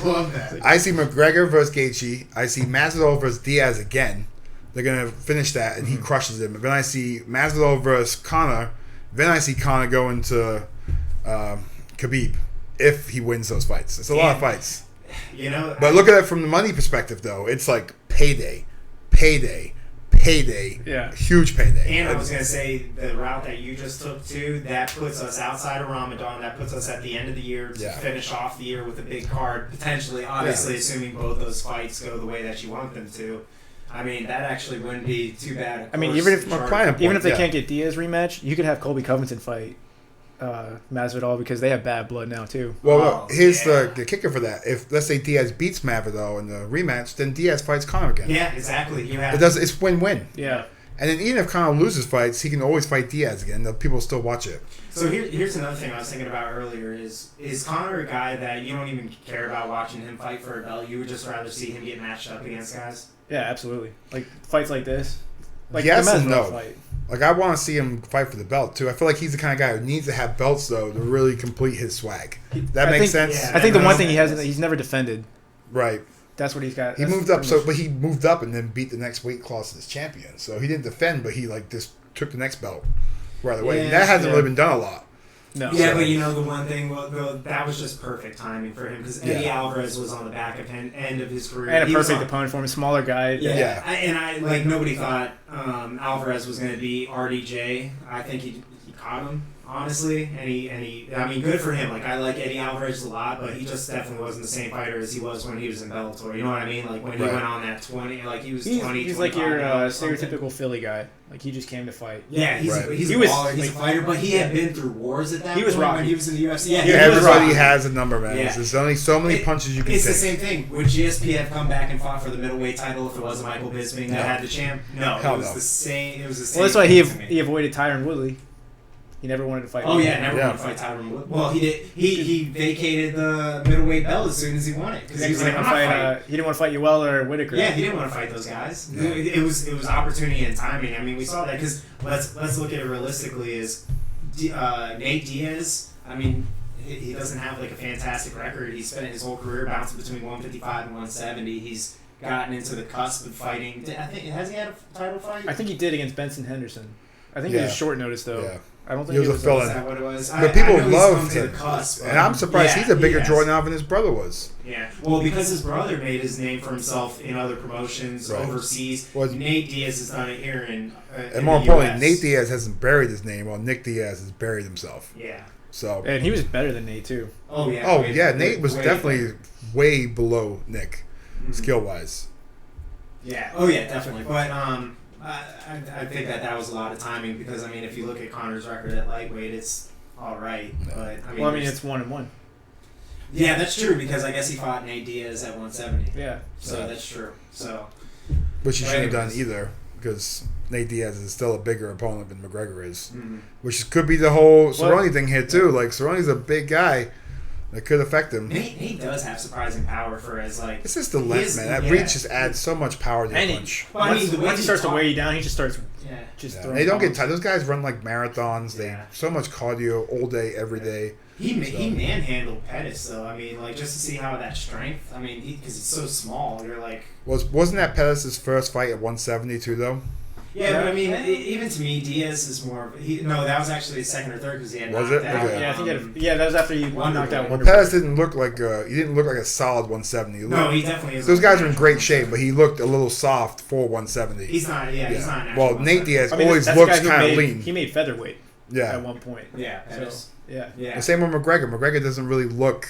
Love that. I see McGregor versus Gaethje. I see Masvidal versus Diaz again. They're gonna finish that, and he crushes him. And then I see Masvidal versus Conor. Then I see Conor going to Khabib if he wins those fights. It's a lot of fights. You know, But look at it from the money perspective, though. It's like payday. Yeah. Huge payday. and I was gonna say the route that you just took too. That puts us outside of Ramadan. That puts us at the end of the year to finish off the year with a big card, potentially. Obviously, assuming both those fights go the way that you want them to. I mean, that actually wouldn't be too bad. Of I mean, course, even if Charlotte- even if they can't get Diaz rematch, you could have Colby Covington fight Masvidal because they have bad blood now too. Well, Oh, here's yeah. the kicker for that. If, let's say, Diaz beats Masvidal in the rematch, then Diaz fights Conor again. Yeah, exactly. You have. It's win-win. Yeah. And then even if Conor loses fights, he can always fight Diaz again. The people still watch it. So here's another thing I was thinking about earlier is Conor a guy that you don't even care about watching him fight for a belt? You would just rather see him get matched up against guys? Yeah, absolutely. Like fights like this. Like Yes the and Masvidal no. fight. Like, I want to see him fight for the belt, too. I feel like he's the kind of guy who needs to have belts, though, to really complete his swag. That makes sense? Yeah. I think the one thing he hasn't, he's never defended. Right. That's what he's got. He That's moved up, pretty much- but he moved up and then beat the next weight class as champion. So he didn't defend, but he, like, just took the next belt right away. Yeah, That hasn't yeah. really been done a lot. No. Yeah, So- but you know the one thing, that was just perfect timing for him because Eddie Yeah. Alvarez was on the back of end of his career. And a He was perfect on- opponent for him, smaller guy. Yeah. I nobody thought Alvarez was going to beat RDJ. I think he caught him honestly, and he. I mean, good for him. Like I like Eddie Alvarez a lot, but he just definitely wasn't the same fighter as he was when he was in Bellator. You know what I mean? Like when he Right. went on that 20, like he was He's 20. like 25 your or something. stereotypical Philly guy. Like he just came to fight. Yeah, he's Right. he's He a was, baller. He's a like- fighter, but he had been through wars at that He was point when rocky. he was in the UFC. Yeah, Yeah, he was Everybody rocky. has a number, man. Yeah. There's only so many punches you can It's take. the same thing. Would GSP have come back and fought for the middleweight title if it wasn't Michael Bisping that No. had the champ? No, Hell it was no. the same. It was the same. Well, that's why he thing to me. he avoided Tyron Woodley. He never wanted to fight. Oh Woodley. yeah, never Yeah. want to fight Tyron Woodley. Well, he did. He vacated the middleweight belt as soon as he won it because Yeah, he 'cause was he like, didn't I'm want not to fighting. fight. He didn't want to fight Yoel or Whitaker. Yeah, he didn't want to fight those guys. No. It was opportunity and timing. I mean, we saw that because let's look at it realistically. Is Nate Diaz? I mean, he doesn't have like a fantastic record. He spent his whole career bouncing between 155 and 170. He's gotten into the cusp of fighting. I think has he had a title fight? I think he did against Benson Henderson. I think it Yeah. was short notice though. Yeah. I don't think He was a Is fill-in. that what it was? But people I know he's love come to him. the cusp, And I'm surprised yeah, he's a bigger he draw has. now than his brother was. Yeah, well, because his brother made his name for himself in other promotions Right. overseas. Well, Nate Diaz has done it here in And more importantly, US. Nate Diaz hasn't buried his name, while Nick Diaz has buried himself. Yeah. So, And he was better than Nate too. Oh yeah. oh way- yeah, Nate was way definitely better. way below Nick, Mhm. skill wise. Yeah. Oh yeah, definitely. But I think that was a lot of timing because I mean, if you look at Connor's record at lightweight, it's all right. But I mean, Well, I mean there's- it's 1-1. yeah, that's true because I guess he fought Nate Diaz at 170. Yeah. So that's true. So Which he shouldn't have done Anyways. either, because Nate Diaz is still a bigger opponent than McGregor is. mhm. Which could be the whole Well- Cerrone thing here too. Like, Cerrone's a big guy that could affect him. Nate does have surprising power for as like. It's just the he length, is- man. That yeah. reach just adds so much power to the And he- punch. Well, I mean, the way once he starts to talk- weigh you down, he just starts Yeah. just Yeah. throwing. They don't get bombs. tired. Those guys run like marathons. They Yeah. so much cardio all day, every day. He manhandled Pettis though. I mean, like just to see how that strength. I mean, because he's so small, you're like. Wasn't that Pettis' first fight at 172 though? Yeah, but I mean, even to me, Diaz is more. No, that was actually his second or third because he had Was knocked it? out. Okay. Yeah, I think that was after he knocked out Well, Wonderboy. Pettis didn't look like a solid 170. No, he definitely is. Those guys are in great shape, but he looked a little soft for 170. He's not. Yeah, he's not. An Well, actual Nate Diaz I mean, always that's the looks guy who kind of made- lean. He made featherweight Yeah. at one point. Yeah, that So, is. yeah. Yeah. The same with McGregor. McGregor doesn't really look.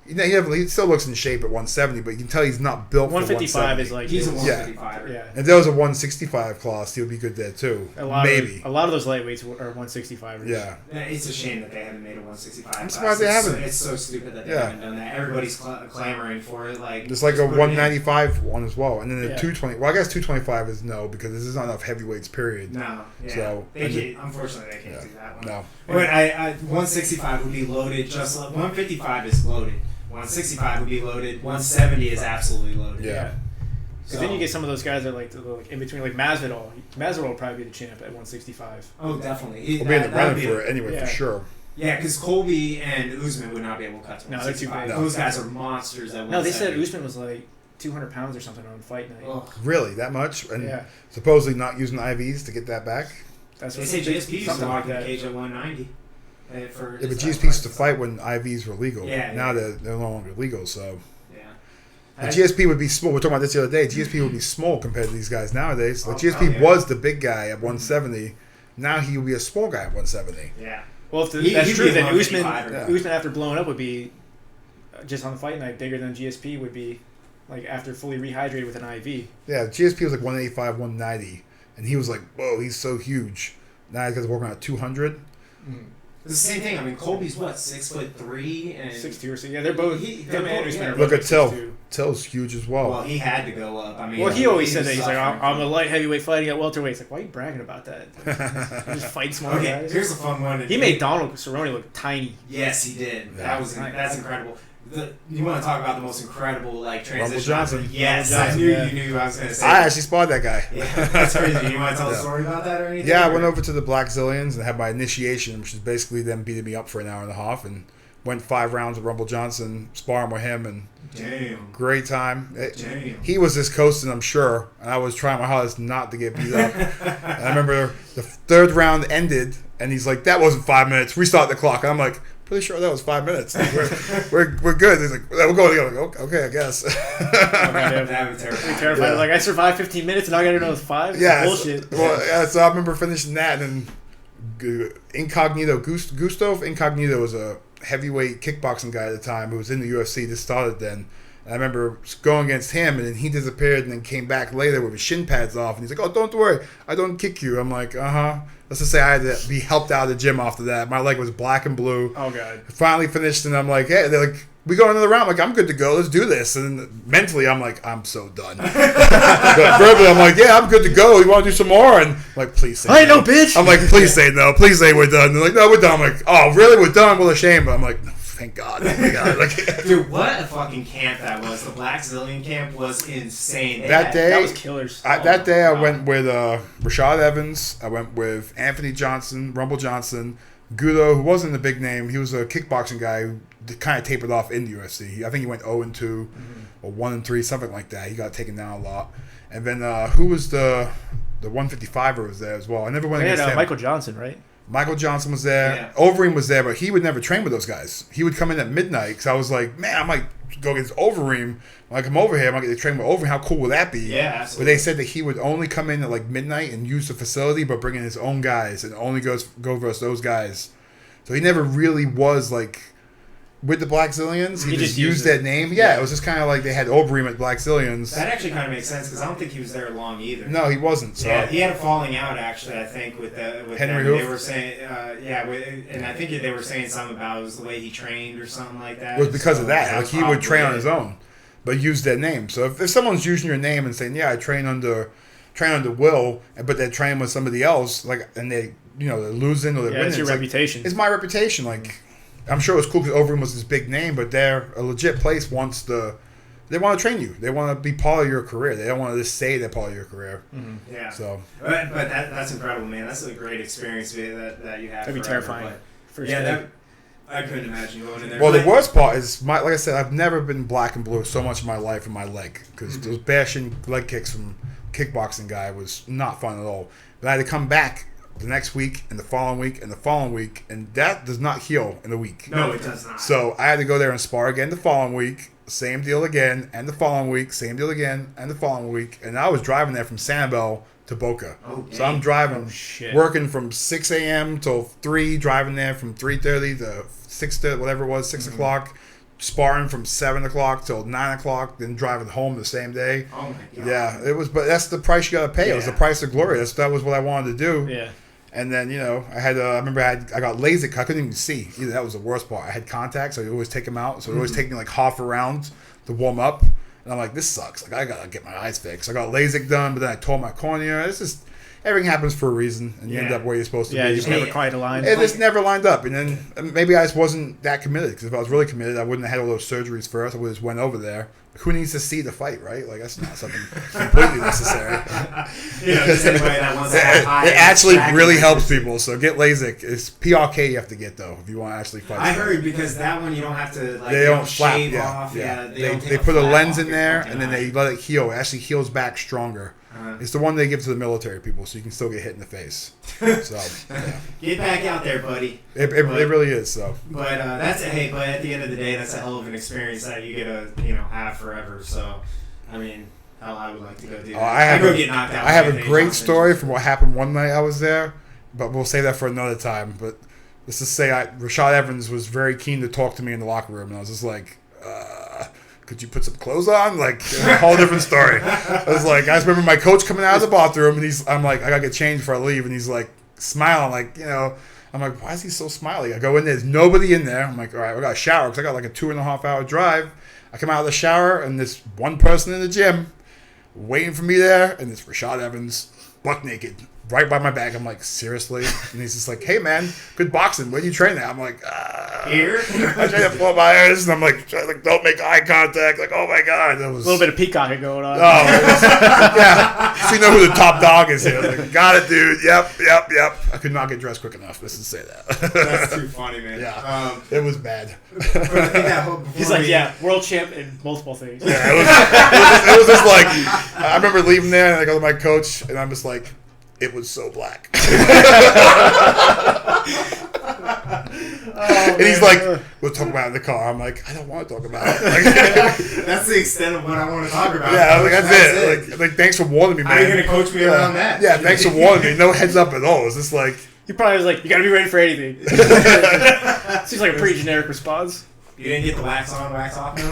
He still looks in shape at 170, but you can tell he's not built for 155 170. is like He's a his- 155. yeah. If there was a 165 class, he would be good there too. Maybe. A lot of those lightweights are 165ers. Yeah. It's a shame that they haven't made a 165. I'm surprised they haven't. It's so stupid that they Yeah. haven't done that. Everybody's clamoring for it. Like There's like just a put it in. 195 one as well, and then the Yeah. 220. Well, I guess 225 is no because there's not enough heavyweights. Period. No, yeah. So, they can't, unfortunately, they can't Yeah. do that one. No. But I 165 would be loaded. Just like 155 is loaded. 165 would be loaded. 170 is absolutely loaded. Yeah. Because then you get some of those guys that are like in between, like Masvidal. Masvidal would probably be the champ at 165. Oh, definitely. We'll be in the That would running be for it anyway, yeah. for sure. Yeah, because Colby and Usman would not be able to cut to No, they're too 165. big. Those guys are monsters at 170. No, they said Usman was like 200 pounds or something on fight night. Ugh. Really, that much? And Yeah. supposedly not using IVs to get that back. That's They what say GSP used to something walk like in the that. cage at 190. For Yeah, but his GSP fight. used to fight when IVs were legal. Yeah, Now yeah. they're no longer legal, so. Yeah. And GSP would be small. We were talking about this the other day. GSP would be small compared to these guys nowadays. Like Oh, GSP yeah. was the big guy at 170. Now he will be a small guy at 170. Yeah. Well, if He- that's he'd true, be a then 155 or- Usman after blowing up would be just on the fight night bigger than GSP would be, like after fully rehydrated with an IV. Yeah, GSP was like 185, 190. And he was like, whoa, he's so huge. Now he's working on 200. It's the same thing. I mean, Colby's what, 6'3" and 6'2" or so. Yeah, they're both. They're Him and both- Usman yeah. are Look both at Till. 6'2". Till's huge as well, well. he had to go up. I mean, Well, he always said that. was He's like, suffering I'm a from- light heavyweight fighting at welterweight. It's like, why are you bragging about that? You just fight small Okay, guys. here's a fun one. He made Donald Cerrone look tiny. Yes, he did. Yeah. That's incredible. You want to talk about the most incredible like transition? Johnson. Yes, Rumble I Johnson, knew yeah. you knew I was going to say. I actually spotted that guy. Yeah, that's crazy. You want to tell Yeah. a story about that or anything? Yeah, I went over to the Black Zillions and had my initiation, which is basically them beating me up for an hour and a half, and went 5 rounds with Rumble Johnson, sparring with him, and Damn. great time. Damn. He was just coasting, I'm sure, and I was trying my hardest not to get beat up. And I remember the 3rd round ended, and he's like, "That wasn't 5 minutes. Restart the clock." And I'm like, "Pretty sure that was 5 minutes. Like, we're good." He's like, "We're going together." Like, okay, I guess. That would terrify. Pretty terrified. Yeah. Like, I survived 15 minutes and now I got to know it's 5? Yeah, Bullshit. Well, yeah, so I remember finishing that, and then Incognito, Gustav Incognito was a heavyweight kickboxing guy at the time who was in the UFC, just started then. And I remember going against him, and then he disappeared and then came back later with his shin pads off, and he's like, "Oh, don't worry, I don't kick you." I'm like, "Uh-huh." Let's just say I had to be helped out of the gym after that. My leg was black and blue. Oh, God. Finally finished, and I'm like, "Hey," they're like, "We go another round." I'm like, "I'm good to go. Let's do this." And mentally, I'm like, "I'm so done." But verbally, I'm like, "Yeah, I'm good to go. You want to do some more?" And I'm like, "Please say I ain't no, no bitch. I'm like, "Please say no. Please say we're done." They're like, "No, we're done." I'm like, "Oh, really? We're done? Well, a shame." But I'm like, "No, thank God." Oh my God. Like, Dude, what a fucking camp that was. The Black Zillion camp was insane. They That had- day- That was killers. that day, I God. went with Rashad Evans. I went with Anthony Johnson, Rumble Johnson, Gudo, who wasn't a big name. He was a kickboxing guy who kind of tapered off in the UFC. I think he went 0-2 or 1-3, something like that. He got taken down a lot. And then who was the 155er was there as well. I never went They had against him. Michael Johnson, right? Michael Johnson was there. Yeah. Overeem was there, but he would never train with those guys. He would come in at midnight because I was like, "Man, I might go against Overeem. When I come over here, I might get to train with Overeem. How cool would that be?" Yeah, But absolutely. they said that he would only come in at like midnight and use the facility, but bring in his own guys and only go versus those guys. So he never really was like with the Black Zillions. He just used that name. Yeah, it was just kind of like they had Overeem at Black Zillions. That actually kind of makes sense because I don't think he was there long either. No, he wasn't. So Yeah, he had a falling out actually. I think with Henry them. They Hoof? were saying, and I think they were saying something about it was the way he trained or something like that. it was because So of that. Like was he would train on probably his it. own, but use their name. So if someone's using your name and saying, "Yeah, I train under Will," but they're training with somebody else, like, and they're losing or they're Yeah, winning, it's your like, reputation. it's my reputation. Like, I'm sure it was cool because Overeem was this big name, but they're a legit place. They want to train you. They want to be part of your career. They don't want to just say they're part of your career. Yeah. So But that's incredible, man. That's a great experience that you have. That'd be forever, terrifying. but- First yeah, day. I couldn't imagine going in there. well, the But- worst part is like I said, I've never been black and blue so much in my life in my leg because those bashing leg kicks from kickboxing guy was not fun at all. But I had to come back the next week and the following week and the following week, and that does not heal in a week. No, it does not. So I had to go there and spar again the following week, same deal again, and the following week, same deal again, and the following week. And I was driving there from Sanibel to Boca. Oh, so I'm driving, shit. working from 6 a.m. till 3, driving there from 3:30 to 6 to whatever it was, 6 o'clock, sparring from 7 o'clock till 9 o'clock, then driving home the same day. Oh, my God. Yeah, it was, but that's the price you got to pay. It was the price of glory. That was what I wanted to do. Yeah. And then, I remember I got LASIK. I couldn't even see. Either that was the worst part. I had contacts, so I always take them out. So it always take me like half a round to warm up. And I'm like, this sucks. Like, I got to get my eyes fixed. I got LASIK done, but then I tore my cornea. It's just, everything happens for a reason. And you end up where you're supposed to Yeah, be. you just never quite aligned. It just never lined up. And then maybe I just wasn't that committed. Because if I was really committed, I wouldn't have had all those surgeries first. I would have just went over there. Who needs to see the fight, right? Like, that's not something completely necessary. Just anybody that wants to have high It actually tracking really helps accuracy. people. So get LASIK. It's PRK you have to get, though, if you want to actually fight. I heard because that one you don't have to, like, They they don't don't flap. shave Yeah, off. yeah. They don't They take put a flap lens off in your there, fucking and then eye. they let it heal. It actually heals back stronger. It's the one they give to the military people, so you can still get hit in the face. So, yeah. Get back out there, buddy. It really is, so. But but at the end of the day, that's a hell of an experience that you get to have forever. So, I mean, hell, I would like to go do that. I go get knocked out. have by a Anthony great Johnson. story from what happened one night I was there, but we'll save that for another time. But let's just say Rashad Evans was very keen to talk to me in the locker room, and I was just like, could you put some clothes on? Like, a whole different story. I was like, I just remember my coach coming out of the bathroom, and I'm like, I gotta get changed before I leave, and he's like, smiling, like, I'm like, why is he so smiley? I go in there, there's nobody in there. I'm like, all right, I got a shower, because I got like a 2.5 hour drive. I come out of the shower, and there's one person in the gym waiting for me there, and it's Rashad Evans, buck naked, right by my back. I'm like, seriously? And he's just like, hey, man, good boxing. Where do you train at? I'm like, Here? I train at Fort Myers, and I'm like, don't make eye contact. Like, oh, my God. It was A little bit of peacocking going on. Oh, yeah. So you know who the top dog is here. Like, got it, dude. Yep. I could not get dressed quick enough. Let's just say that. That's too funny, man. Yeah. It was bad. But I think that whole He's like, world champ in multiple things. Yeah, it was just like, I remember leaving there and I go to my coach and I'm just like, it was so black. And he's like, we'll talk about it in the car. I'm like, I don't want to talk about it. Like, That's the extent of what I want to talk about. yeah, I was like, that's it. Like, thanks for warning me, man. How are you going to coach me around that? Yeah, thanks for warning me. No heads up at all. It's just like, He probably was like, you gotta be ready for anything. Seems like a pretty generic response. You didn't get the wax on, wax off no?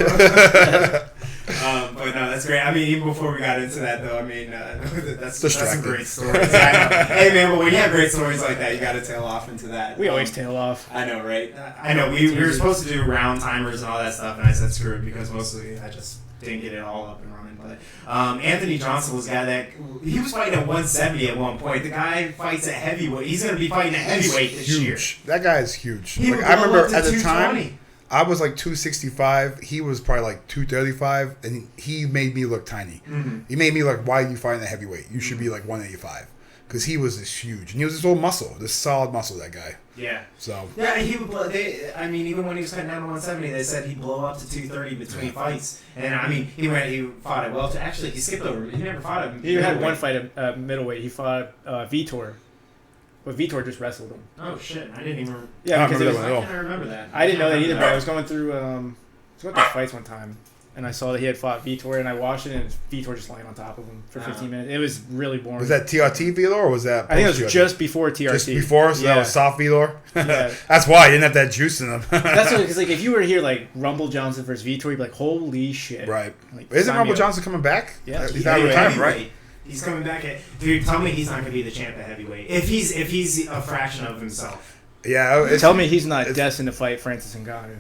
But no, that's great. I mean, even before we got into that, though, I mean, that's some great stories. I know. Hey, man, but when you have great stories like that, you got to tail off into that. We always tail off. I know, right? I know. We were supposed to do round timers and all that stuff, and I said screw it because mostly I just didn't get it all up and running. But Anthony Johnson was a guy that he was fighting at 170 at one point. The guy fights at heavyweight. He's going to be fighting at heavyweight this year. That guy is huge. He would I blow remember up to at the 220. time, I was like 265. He was probably like 235, and he made me look tiny. Mm-hmm. He made me like, why are you fighting a heavyweight? You should be like 185. Because he was this huge. And he was this old muscle, this solid muscle, that guy. Yeah. So. Yeah, he would blow. I mean, even when he was cutting down to 170, they said he'd blow up to 230 between fights. And I mean, he fought at welter. Actually, he skipped over. He never fought him. He had one fight at middleweight. He fought Vitor. But Vitor just wrestled him. Oh shit! I didn't even. Yeah, because it was. that one at all. I can't remember that. I didn't know that either. But I was going through fights one time, and I saw that he had fought Vitor, and I watched it, and Vitor just lying on top of him for 15 minutes. It was really boring. Was that TRT Vlor or was that? I think it was post-TRT? just before TRT. Just before, so that was soft Vlor. Yeah. That's why he didn't have that juice in him. That's because like if you were to hear like Rumble Johnson versus Vitor, you'd be like, holy shit. Right. Like, Isn't sign me Rumble up. Johnson coming back? Yeah. He's out of retirement, right? He's coming back at. Dude, tell me he's not gonna be the champ at heavyweight. If he's a fraction of himself. Yeah. Tell me he's not destined to fight Francis Ngannou.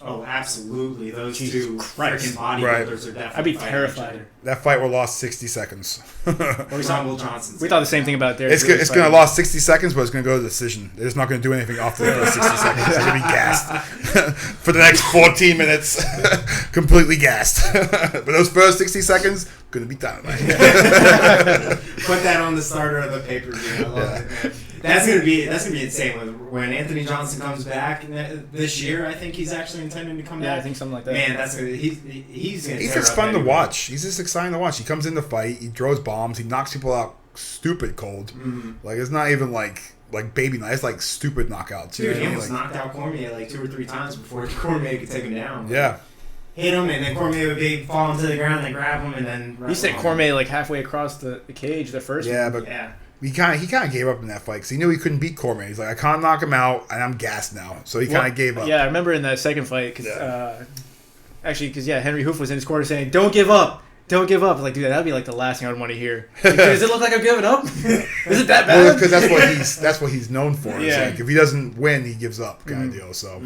Oh, absolutely. Those Jesus two Christ. freaking bodybuilders are definitely. I'd be fighting terrified. each other. That fight will last 60 seconds. Rumble Johnson. We thought the same thing about Derek. It's going to last 60 seconds, but it's going to go to decision. They're just not going to do anything after the first 60 seconds. They're going to be gassed for the next 14 minutes. Completely gassed. But those first 60 seconds, going to be dynamite. Put that on the starter of the pay-per-view. I love it, man. That's gonna be insane when Anthony Johnson comes back this year. I think he's actually intending to come back. Yeah, I think something like that. Man, that's gonna, he's just fun to watch. He's just exciting to watch. He comes in the fight, he throws bombs, he knocks people out stupid cold. Like it's not even like baby knife. It's like stupid knockouts. Dude, he almost knocked out Cormier like 2 or 3 times before Cormier could take him down. Yeah. Hit him, and then Cormier would fall into the ground, and then grab him, and then... He sent Cormier like halfway across the cage the first one. But he kind of gave up in that fight because he knew he couldn't beat Cormier. He's like, I can't knock him out, and I'm gassed now. So he kind of gave up. Yeah, I remember in that second fight, because Henry Hoof was in his corner saying, "Don't give up. Don't give up." Like, dude, that'd be like the last thing I would want to hear. Like, does it look like I'm giving up? Is it that bad? Well, because that's what he's known for. Yeah. Like, if he doesn't win, he gives up, kind of deal. So.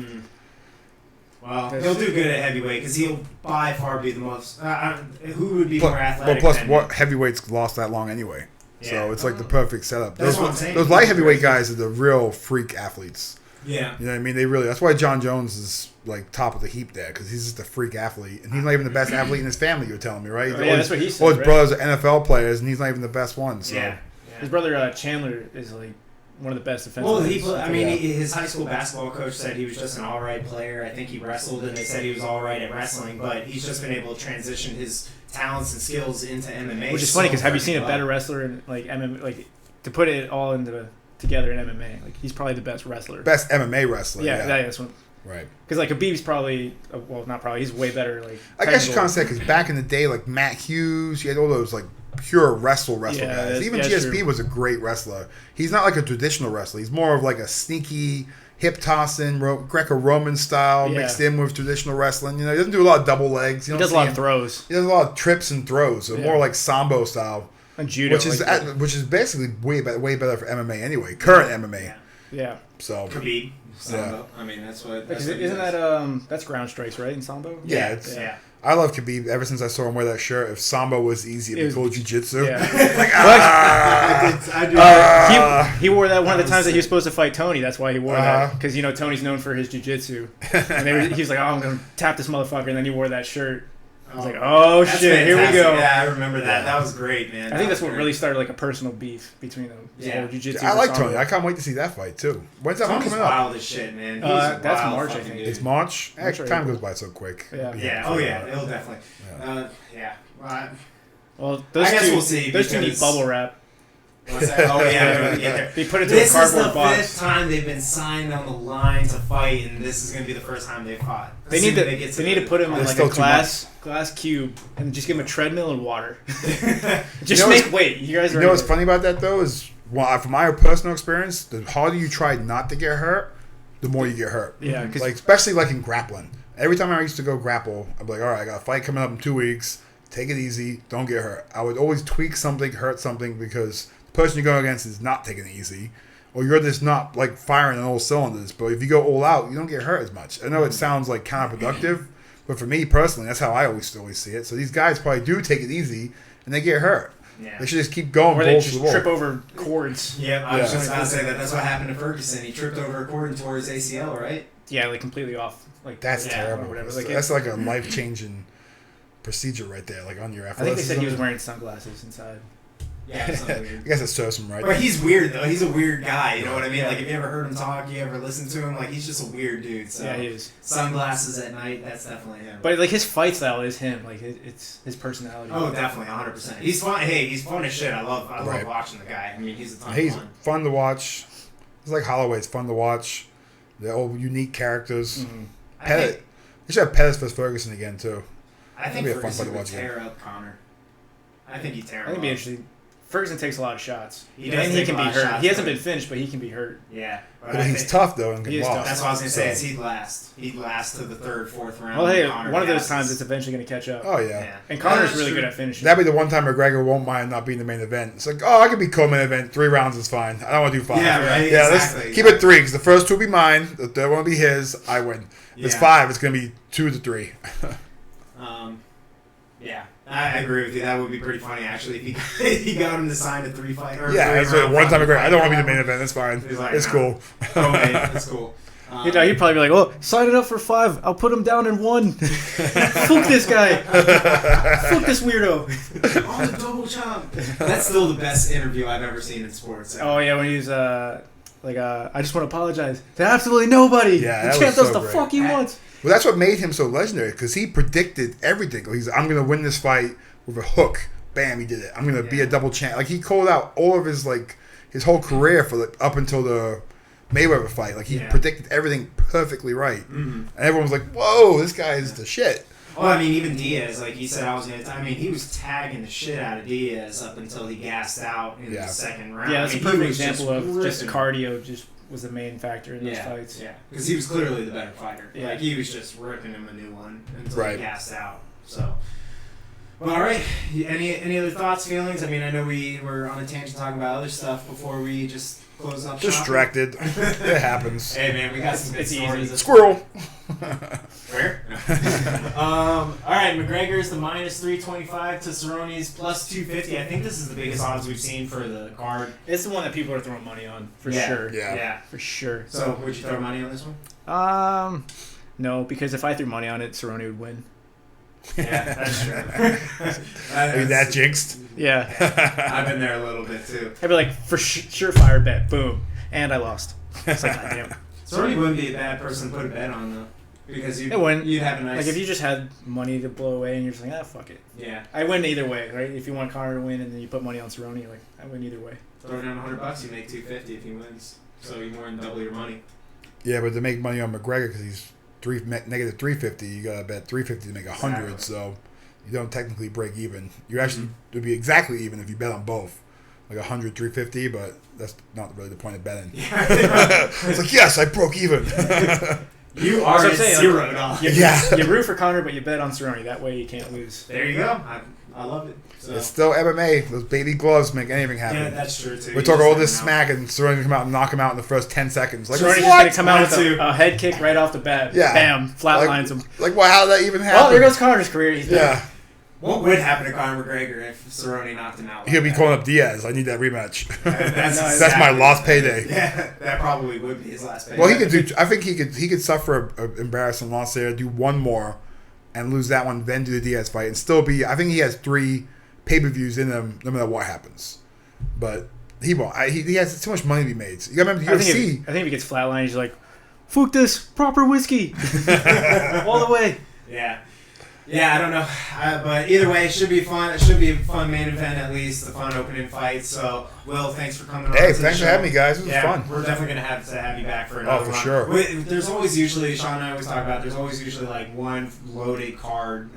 Well, he'll do good at heavyweight because he'll by far be the most. Who would be more athletic? Well, plus, than what heavyweights last that long anyway? Yeah. So it's like the perfect setup. That's what I'm saying. Those light heavyweight guys are the real freak athletes. Yeah. You know what I mean? They really. That's why John Jones is like top of the heap there because he's just a freak athlete, and he's not even the best athlete in his family. You're telling me, right? That's what he said. All his brothers are NFL players, and he's not even the best one. So. Yeah. His brother Chandler is like one of the best defensive. Well, his high school basketball coach said he was just an all right player. I think he wrestled, and they said he was all right at wrestling, but he's just been able to transition his talents and skills into MMA. Which is funny because have you seen a better wrestler in like MMA? Like to put it all together in MMA, like he's probably the best wrestler. Best MMA wrestler. Yeah, that's one. Right. Because like Khabib's probably, not probably, he's way better. Like I guess you can't say because back in the day, like Matt Hughes, you had all those like pure wrestle guys. Even GSP was a great wrestler. He's not like a traditional wrestler. He's more of like a sneaky hip tossing Greco-Roman style mixed in with traditional wrestling. You know, he doesn't do a lot of double legs. He does a lot of throws. He does a lot of trips and throws. So more like sambo style. And judo, which is basically way better for MMA anyway. Current MMA. Yeah. So Khabib. Sambo. I mean, that's what. Isn't that that's ground strikes, right? In sambo. Yeah. I love Khabib ever since I saw him wear that shirt. If sambo was easy, it'd be called jiu-jitsu. Yeah. Like, he wore that one of the times that he was supposed to fight Tony. That's why he wore that. Because, Tony's known for his jiu-jitsu. And he was like, I'm going to tap this motherfucker. And then he wore that shirt. I was like, oh, shit, fantastic. Here we go. Yeah, I remember that. That was great, man. I think that's what really started like a personal beef between them. Jiu-jitsu. I like Tony. I can't wait to see that fight, too. When's that one coming up? Wild as shit, man. That's March, I think. It's March? Time goes by so quick. Yeah. Oh, yeah. It'll definitely. Well, those I guess two, we'll see. Those two need bubble wrap. What's that? Oh, yeah. We're going to get there. They put it into a cardboard box. This is the 5th time they've been signed on the line to fight, and this is going to be the first time they've fought. They need to put him in like a glass cube and just give him a treadmill and water. Just make weight. You guys are. You know what's funny about that though is, from my personal experience, the harder you try not to get hurt, the more you get hurt. Yeah, like especially like in grappling. Every time I used to go grapple, I'd be like, all right, I got a fight coming up in 2 weeks. Take it easy. Don't get hurt. I would always tweak something, hurt something because the person you're going against is not taking it easy. Or you're just not like firing on all cylinders. But if you go all out, you don't get hurt as much. I know it sounds like counterproductive, but for me personally, that's how I always see it. So these guys probably do take it easy and they get hurt. Yeah. They should just keep going. Or they just trip over cords. Yeah, I was just about to say that. That's what happened to Ferguson. He tripped over a cord and tore his ACL, right? Yeah, like completely off. Like that's terrible. Or whatever. That's like a life-changing procedure right there, like on your athleticism. I think they said he was wearing sunglasses inside. Yeah, something weird. I guess it serves him right. But he's weird though. He's a weird guy. You know what I mean? Like if you ever heard him talk, you ever listen to him, like he's just a weird dude. So yeah, he is. Sunglasses at night. That's definitely him. But like his fight style is him. Like it's his personality. Oh, definitely, 100%. He's fun. Hey, he's fun as shit. I love watching the guy. I mean, he's a ton of fun. He's fun to watch. It's like Holloway. It's fun to watch. They're all unique characters. Mm-hmm. You should have Pettis versus Ferguson again too. I think Ferguson would tear up Conor. I think he'd tear him up. I think it'd be interesting. Ferguson takes a lot of shots. He does. And he can be hurt. He hasn't been finished, but he can be hurt. Yeah. But he's tough though and can box. That's what I was gonna say. Is he'd last. He'd last to the 3rd, 4th round. Well, hey, one of those times it's eventually going to catch up. Oh yeah. And Conor's really good at finishing. That'd be the one time McGregor won't mind not being the main event. It's like, oh, I could be co-main event. 3 rounds is fine. I don't want to do 5. Yeah, right. Yeah, exactly. Let's keep it 3 because the first 2 will be mine. The third one will be his. I win. If it's 5, it's going to be 2 to 3. Yeah. I agree with you. That would be pretty funny, actually, if he got him to sign a 3-fight. Yeah, that's one time McGregor. I don't want to be the main event. That's fine. Like, it's cool. Oh, man, that's cool. He'd probably be like, "Oh, sign it up for 5. I'll put him down in 1." Fuck this guy. Fuck this weirdo. On the double chop. That's still the best interview I've ever seen in sports. Oh yeah, when he was I just want to apologize to absolutely nobody. Yeah, the that champ was does so the great. fuck he wants. Well, that's what made him so legendary because he predicted everything. I'm going to win this fight with a hook. Bam, he did it. I'm going to be a double champ. Like, he called out all of his, like, his whole career for up until the Mayweather fight. Like, he predicted everything perfectly right. Mm-hmm. And everyone was like, whoa, this guy is the shit. Well, I mean, even Diaz, like he said, he was tagging the shit out of Diaz up until he gassed out in the second round. Yeah, that's a he perfect was example of just cardio was the main factor in those fights. Yeah, because he was clearly the better fighter. Yeah. Like, he was just ripping him a new one until Right. he gassed out. So, well, all right. Any other thoughts, feelings? I mean, I know we were on a tangent talking about other stuff before we just close up shop. Distracted. It happens. Hey, man, we got some good stories. Squirrel. Where? All right, McGregor's the -325 to Cerrone's +250. I think this is the biggest odds we've seen for the card. It's the one that people are throwing money on for sure. Yeah. For sure. So, would you throw money on this one? No, because if I threw money on it, Cerrone would win. Yeah, that's true. Are you that jinxed? Yeah. I've been there a little bit too. I'd be like, for surefire bet, boom, and I lost. It's like, goddamn. Cerrone wouldn't be a bad person to put a bet on though, because It wouldn't. you'd have a nice. Like if you just had money to blow away and you're just like, fuck it. Yeah. I win either way, right? If you want Conor to win and then you put money on Cerrone, you're like, I win either way. Throw down $100, you make $250 if he wins. So you more than double your money. Yeah, but to make money on McGregor because he's negative 350, you gotta bet 350 to make 100. Exactly. So you don't technically break even. You actually would be exactly even if you bet on both, like 100, 350. But that's not really the point of betting. Yeah. It's like, yes, I broke even. You are at $0. You root for Conor, but you bet on Cerrone. That way you can't lose. There you go. I love it. So. It's still MMA. Those baby gloves make anything happen. Yeah, that's true too. We're talking all this smack and Cerrone come out and knock him out in the first 10 seconds. Like, Cerrone's just going to come out with a head kick right off the bat. Yeah. Bam, flatlines him. Like, well, how did that even happen? Oh, there goes Conor's career. He's yeah. What would happen to Conor McGregor if Cerrone knocked him out? Like He'll be that? calling up Diaz. I need that rematch. That's my lost payday. Yeah, that probably would be his last payday. Well, he could do. I think he could suffer an embarrassing loss there, do one more, and lose that one, then do the Diaz fight, and still be. I think he has 3 pay-per-views in him, no matter what happens. But he won't. He has too much money to be made. So you got to remember UFC. I think if he gets flatlined, he's like, "Fuck this, proper whiskey, all the way." Yeah. Yeah, I don't know. But either way, it should be fun. It should be a fun main event, at least, a fun opening fight. So, Will, thanks for coming on. Hey, thanks for having me, guys. It was fun. We're definitely going to have you back for another for one. sure. There's always usually, Sean and I always talk about, there's always usually like one loaded card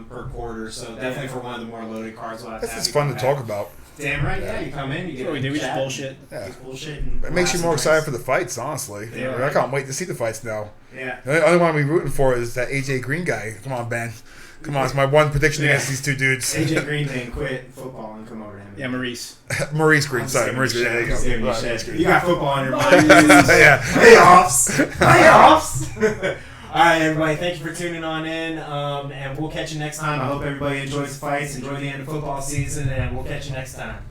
per quarter. So, definitely for one of the more loaded cards, we'll have That's to have just you fun come to back. talk about. Damn right, yeah. You come in, you That's get what we do. We just chat, bullshit. Yeah. just bullshit. And It makes you laugh more and excited drinks. for the fights, honestly. Yeah. I can't wait to see the fights now. Yeah. The only one I'm rooting for is that AJ Green guy. Come on, Ben. Come on, it's my one prediction Yeah. against these 2 dudes. AJ Green didn't quit football and come over to him. Yeah, Maurice. Maurice Green, I'm sorry. just Maurice Green, giving there you you go. shit. Right, Maurice Green. You got football on your mind. Yeah. Playoffs. Playoffs. All right, everybody. Thank you for tuning on in, and we'll catch you next time. I hope everybody enjoys the fights, enjoy the end of football season, and we'll catch you next time.